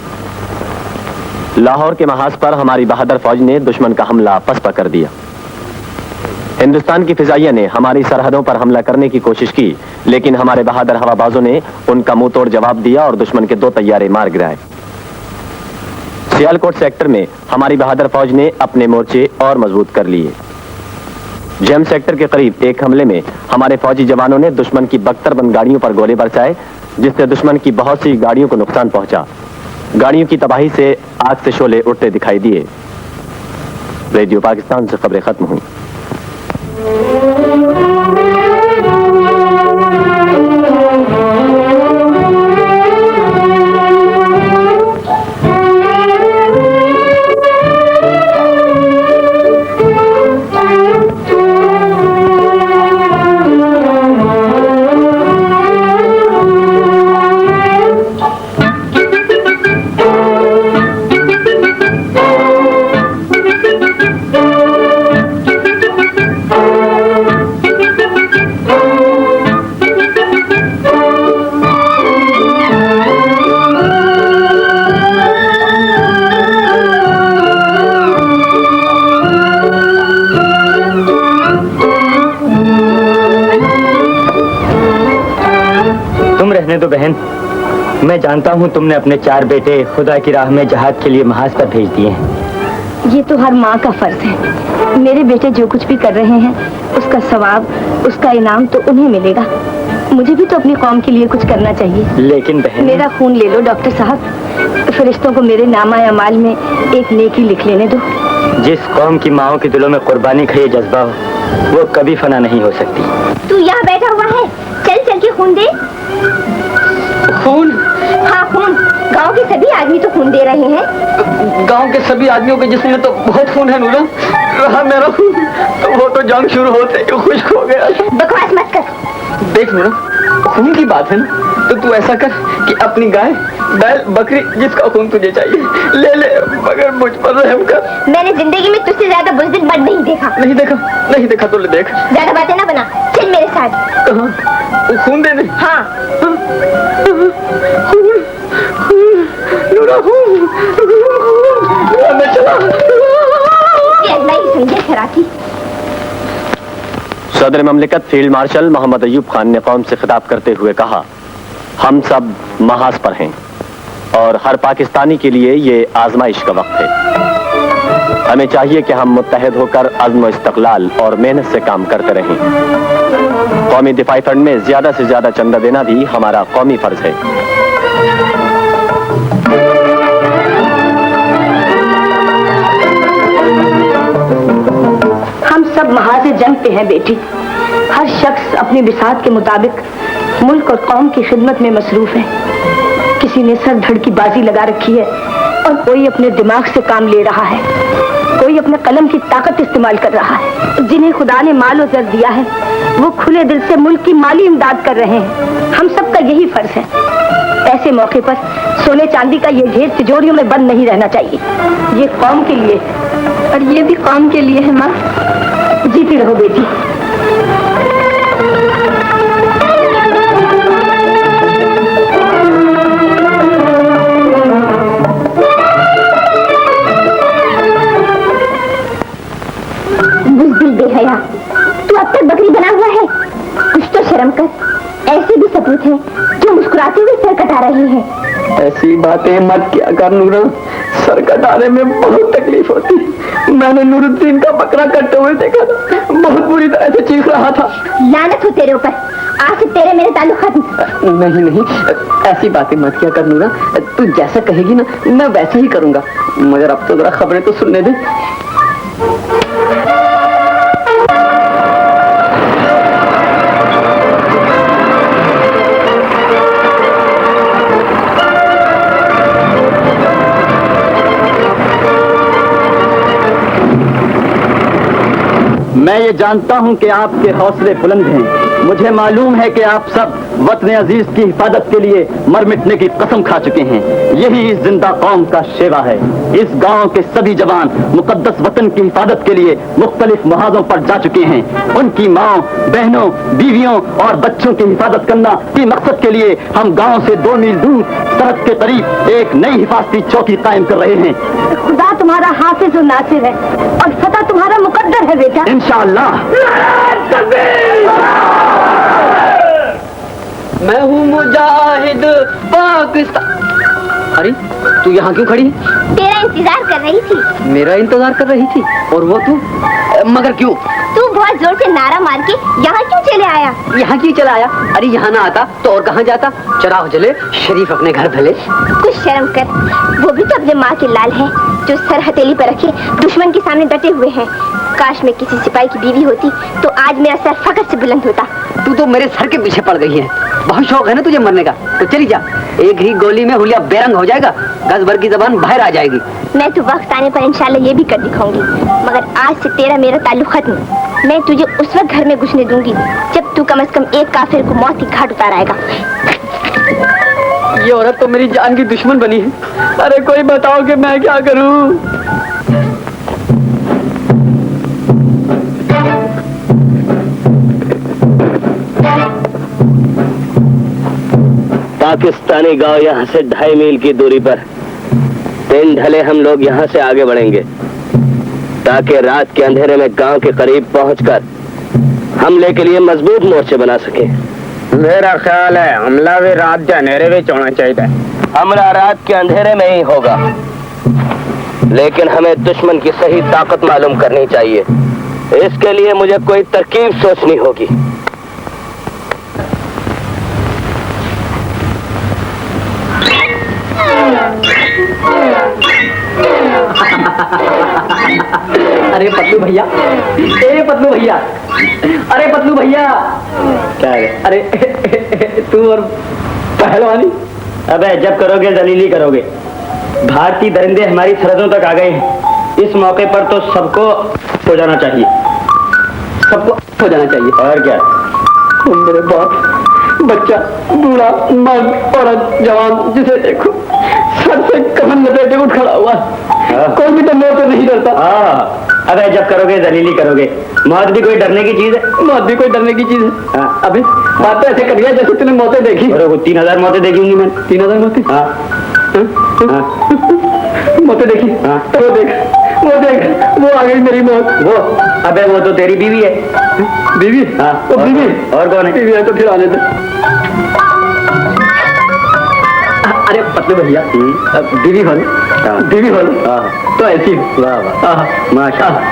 लाहौर के महाज पर हमारी बहादुर फौज ने दुश्मन का हमला पसपा कर दिया। हिंदुस्तान की फिजाइया ने हमारी सरहदों पर हमला करने की कोशिश की, लेकिन हमारे बहादुर हवाबाजों ने उनका मुंह तोड़ जवाब दिया और दुश्मन के 2 तैयारे मार गिराए। सियालकोट सेक्टर में हमारी बहादुर फौज ने अपने मोर्चे और मजबूत कर लिए। जेम सेक्टर के करीब एक हमले में हमारे फौजी जवानों ने दुश्मन की बख्तरबंद गाड़ियों पर गोले बरसाए, जिससे दुश्मन की बहुत सी गाड़ियों को नुकसान पहुंचा। गाड़ियों की तबाही से आग से शोले उठते दिखाई दिए। रेडियो पाकिस्तान से खबरें खत्म हुई। रहने दो बहन, मैं जानता हूँ तुमने अपने 4 बेटे खुदा की राह में जहाद के लिए महाज पर भेज दिए हैं। ये तो हर माँ का फर्ज है। मेरे बेटे जो कुछ भी कर रहे हैं उसका सवाब, उसका इनाम तो उन्हें मिलेगा। मुझे भी तो अपनी कौम के लिए कुछ करना चाहिए। लेकिन बहन, मेरा खून ले लो डॉक्टर साहब, फरिश्तों को मेरे नामा अमाल में एक नेकी लिख लेने दो। जिस कौम की माओं के दिलों में कुर्बानी का ये जज्बा हो, वो कभी फना नहीं हो सकती। तू यहाँ बैठा हुआ है, चल चल के खून दे। खून? हाँ खून। गांव के सभी आदमी तो खून दे रहे हैं। गांव के सभी आदमियों के जिस्म में तो बहुत खून है नूरा। रहा मेरा खून तो वो तो जंग शुरू होते ही खुश्क हो गया। बकवास मत कर। देख नूरा, खून की बात है ना, तो तू ऐसा कर कि अपनी गाय, बैल, बकरी जिसका खून तुझे चाहिए ले ले, मगर मुझ पर रहम कर। मैंने जिंदगी में तुझसे ज्यादा बुज़दिल मर्द नहीं देखा। नहीं देखा तो ले देख। ज्यादा बातें ना बना, चल मेरे साथ। कहाँ? खून देने? हाँ। नूरा खून, मैं चला। अल्लाह ही समझे शराफी। सदर ममलिकत फील्ड मार्शल मोहम्मद अयूब खान ने कौम से खिताब करते हुए कहा, हम सब महाज पर हैं और हर पाकिस्तानी के लिए ये आजमाइश का वक्त है। हमें चाहिए कि हम मुत्तहिद होकर अज़्म व इस्तक़लाल और मेहनत से काम करते रहें। कौमी दिफाई फंड में ज्यादा से ज्यादा चंदा देना भी हमारा कौमी फर्ज है। हम सब महाज जंग पे हैं बेटी। हर शख्स अपनी बिसात के मुताबिक मुल्क और कौम की खिदमत में मसरूफ है। किसी ने सर धड़ की बाजी लगा रखी है और कोई अपने दिमाग से काम ले रहा है, कोई अपने कलम की ताकत इस्तेमाल कर रहा है। जिन्हें खुदा ने माल और जर दिया है वो खुले दिल से मुल्क की माली इमदाद कर रहे हैं। हम सबका यही फर्ज है। ऐसे मौके पर सोने चांदी का ये ढेर तिजोरियों में बंद नहीं रहना चाहिए। ये कौम के लिए और ये भी कौम के लिए है। माँ, जीती रहो बेटी। बुज़दिल बेहया, तू अब तक बकरी बना हुआ है। कुछ तो शर्म कर। ऐसे भी सपूत हैं जो मुस्कुराते हुए सर कटा रहे हैं। ऐसी बातें मत क्या कर नूरा, सर कटाने में बहुत तकलीफ होती। मैंने नूरुद्दीन का बकरा कटते हुए देखा था, बहुत बुरी तरह से चीख रहा था। लानत हो तेरे ऊपर, आज से तेरे मेरे ताल्लुक खत्म। नहीं नहीं, ऐसी बातें मत क्या कर नूरा, तू जैसा कहेगी ना मैं वैसे ही करूंगा। मगर अब तो जरा खबरें तो सुनने दे। मैं ये जानता हूं कि आपके हौसले बुलंद हैं। मुझे मालूम है कि आप सब वतन अजीज की हिफाजत के लिए मर मिटने की कसम खा चुके हैं। यही इस जिंदा कौम का शेवा है। इस गांव के सभी जवान मुकद्दस वतन की हिफाजत के लिए मुख्तलिफ मुहाजों पर जा चुके हैं। उनकी माओ, बहनों, बीवियों और बच्चों की हिफाजत करना के मकसद के लिए हम गांव से 2 मील दूर सरहद के करीब एक नई हिफाजती चौकी कायम कर रहे हैं। खुदा तुम्हारा हाफिज और नासिर है और फतह तुम्हारा मुकद्दर है बेटा। इंशाअल्लाह। मैं हूँ मुजाहिद पाकिस्तान। अरे तू यहाँ क्यों खड़ी है? तेरा इंतजार कर रही थी। मेरा इंतजार कर रही थी? और वो तू? मगर क्यों? तू बहुत जोर से नारा मार के यहाँ क्यों चले आया? यहाँ क्यों चला आया? अरे यहाँ ना आता तो और कहाँ जाता? चराग जले, शरीफ अपने घर भले। कुछ शर्म कर। वो भी तो अपने माँ के लाल है जो सर हथेली पर रखे दुश्मन के सामने डटे हुए हैं। काश मैं किसी सिपाही की बीवी होती तो आज मेरा सर फखर से बुलंद होता। तू तो मेरे सर के पीछे पड़ गई है। बहुत शौक है ना तुझे मरने का, तो चली जा। एक ही गोली में हुलिया बेरंग हो जाएगा, गज भर की जबान बाहर आ जाएगी। मैं तो वक्त आने पर इंशाल्लाह ये भी कर दिखाऊंगी। मगर आज से तेरा मेरा ताल्लुक खत्म। मैं तुझे उस वक्त घर में घुसने दूंगी जब तू कम से कम एक काफिर को मौत की घाट उतार आएगा। ये औरत तो मेरी जान की दुश्मन बनी है। अरे कोई बताओ कि मैं क्या करूं? पाकिस्तानी गांव यहाँ से 2.5 मील की दूरी पर। दिन ढले हम लोग यहाँ से आगे बढ़ेंगे ताकि रात के अंधेरे में गांव के करीब पहुंचकर हमले के लिए मजबूत मोर्चे बना सके। मेरा ख्याल है हमला भी रात के अंधेरे में होना चाहिए। हमला रात के अंधेरे में ही होगा, लेकिन हमें दुश्मन की सही ताकत मालूम करनी चाहिए। इसके लिए मुझे कोई तरकीब सोचनी होगी। अरे पतलू भैया, ए पतलू भैया, अरे पतलू भैया। क्या है? अरे तू और पहलवानी। अबे जब करोगे जलीली करोगे। भारतीय दरिंदे हमारी सरहदों तक आ गए हैं। इस मौके पर तो सबको हो जाना चाहिए। सबको हो जाना चाहिए। और क्या? मेरे बाप, बच्चा, बूढ़ा, मर्द, औरत, जवान, जिसे देखो सर से कफन लपेटे उठ खड़ा हुआ। कोई भी तो मौत से नहीं डरता। हाँ, अबे जब करोगे जलीली करोगे। मौत भी कोई डरने की चीज है? मौत भी कोई डरने की चीज है? हाँ। अबे बात तो ऐसे कर दिया जैसे तूने मौतें देखी। अरे वो 3000 मौतें देखी होंगी मैंने। 3000 मौतें? हाँ। मौतें देखी? हाँ। तो वो देख, वो आ गई मेरी मौत। वो? अबे वो तो तेरी बीवी है। बीवी? हाँ। वो बीवी? और कौन है? बीवी है तो फिर आने दे। अरे पतले भैया, बीवी हो ना? बीवी हो ना? तो ऐसी। वाह वाह, माशाल्लाह।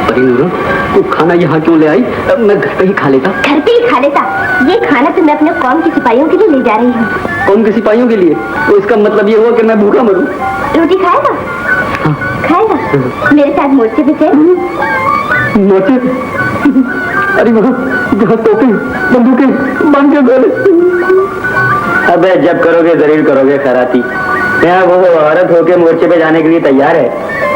अरे नूरो, तू खाना यहाँ क्यों ले आई? मैं घर पे ही खा लेता। घर पे ही खा लेता? ये खाना तो मैं अपने कौम के सिपाहियों के लिए ले जा रही हूँ। कौम के सिपाहियों के लिए? तो इसका मतलब ये हुआ कि मैं भूखा मरूं। रोटी खाएगा? खाएगा? मेरे साथ मोर्चे पे चल। मोर्चे? अरे वहाँ जहाँ तोपी बंदूकें मान के बोले। अबे जब करोगे जरूर करोगे खैराती। यहाँ वो औरत होके मोर्चे पे जाने के लिए तैयार है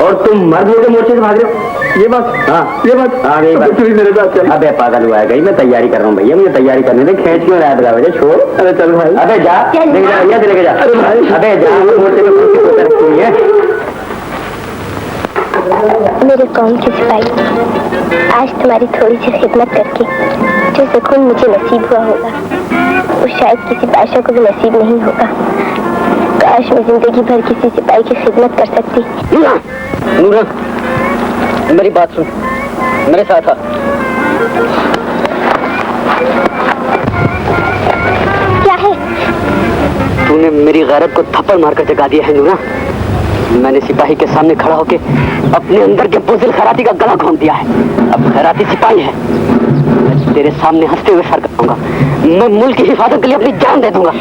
और तुम मर्द होके मोर्चे से भाग रहे हो। ये बात, हाँ ये बात आ गई बात। मेरे साथ चल। अबे पागल हुआ है, गई मैं तैयारी कर रहा हूँ भैया, मुझे तैयारी करने दे। खींच क्यों रहा है बता भैया, छोड़। अरे चल भाई। अबे जा लेके जा भैया, लेके जा। अरे भाई अबे जा, मोर्चे पे कुर्सी को तरफ नहीं है। मेरे कौम के सिपाही, आज तुम्हारी थोड़ी सी खिदमत करके जो सुकून मुझे नसीब हुआ होगा वो शायद किसी बादशाह को भी नसीब नहीं होगा। काश मैं जिंदगी भर किसी सिपाही की खिदमत कर सकती। नूरा, मेरी बात सुन, मेरे साथ आ। क्या है? तूने मेरी गैरत को थप्पड़ मारकर जगा दिया है नूरा। मैंने सिपाही के सामने खड़ा होके अपने अंदर के बुज़दिल खैराती का गला घोंट दिया है। अब खैराती सिपाही है, मैं तेरे सामने हंसते हुए सर करूंगा। मैं मुल्क की हिफाजत के लिए अपनी जान दे दूंगा।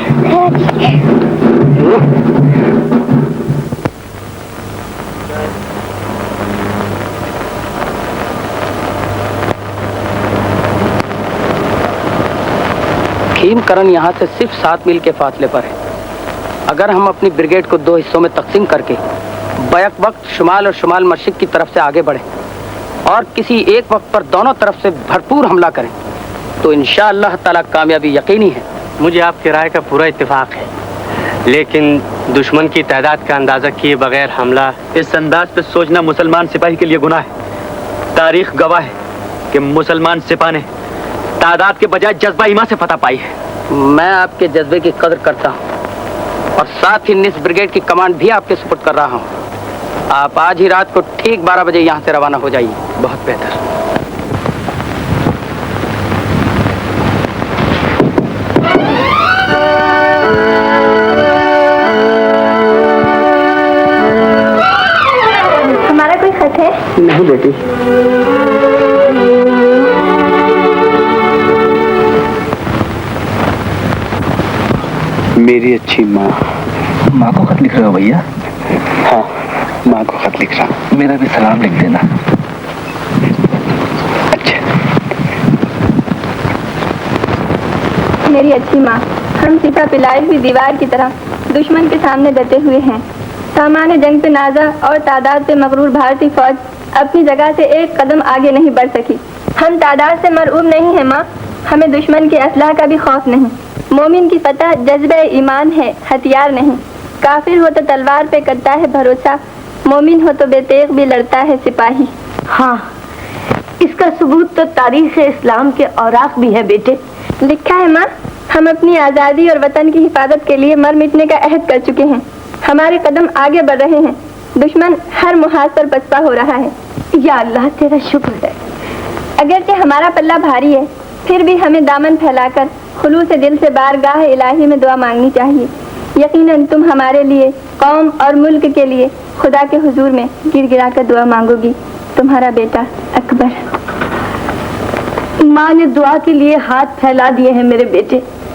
खीमकरन यहाँ से सिर्फ 7 मील के फासले पर है। अगर हम अपनी ब्रिगेड को 2 हिस्सों में तकसीम करके बैक वक्त शुमाल और शुमाल मशरिक की तरफ से आगे बढ़े और किसी एक वक्त पर दोनों तरफ से भरपूर हमला करें तो इंशाअल्लाह ताला कामयाबी यकीनी है। मुझे आपकी राय का पूरा इत्तेफाक है, लेकिन दुश्मन की तादाद का अंदाजा किए बगैर हमला इस अंदाज पे सोचना मुसलमान सिपाही के लिए गुनाह है। तारीख गवाह है कि मुसलमान सिपाही ने तादाद के बजाय जज्बा ईमान से फतह पाई है। मैं आपके जज्बे की कदर करता हूँ और साथ ही निस ब्रिगेड की कमांड भी आपके सुपुर्द कर रहा हूँ। आप आज ही रात को ठीक 12 बजे यहाँ से रवाना हो जाइए। बहुत बेहतर। हमारा कोई खत है? नहीं बेटी। मेरी अच्छी माँ। माँ को खत लिख रहे हो भैया? हाँ, माँ को खत लिख रहा हूँ। मेरा भी सलाम लिख देना। अच्छा। मेरी अच्छी माँ, हम सीता पिलाई हुई दीवार की तरह दुश्मन के सामने डटे हुए हैं। सामान्य जंग पे नाजा और तादाद पे मगरूर भारतीय फौज अपनी जगह से एक कदम आगे नहीं बढ़ सकी। हम तादाद से मरऊब नहीं है माँ, हमें दुश्मन के असलाह का भी खौफ नहीं। मोमिन की फतह जज्बे ईमान है, हथियार नहीं। काफिर हो तो तलवार पे करता है भरोसा, मोमिन हो तो बेतेग भी लड़ता है सिपाही। हाँ, इसका सबूत तो तारीख इस्लाम के औराक भी है बेटे। लिखा है माँ, हम अपनी आज़ादी और वतन की हिफाजत के लिए मर मिटने का अहद कर चुके हैं। हमारे कदम आगे बढ़ रहे हैं, दुश्मन हर मुहाज पर पछपा हो रहा है। या अल्लाह तेरा शुक्र है। अगरचे हमारा पल्ला भारी है, फिर भी हमें दामन फैलाकर खुलूस दिल से बारगाह इलाही में दुआ मांगनी चाहिए। यकीनन तुम हमारे लिए, कौम और मुल्क के लिए खुदा के हुजूर में गिर गिरा कर दुआ मांगोगी। तुम्हारा बेटा अकबर। माँ ने दुआ के लिए हाथ फैला दिए हैं मेरे बेटे।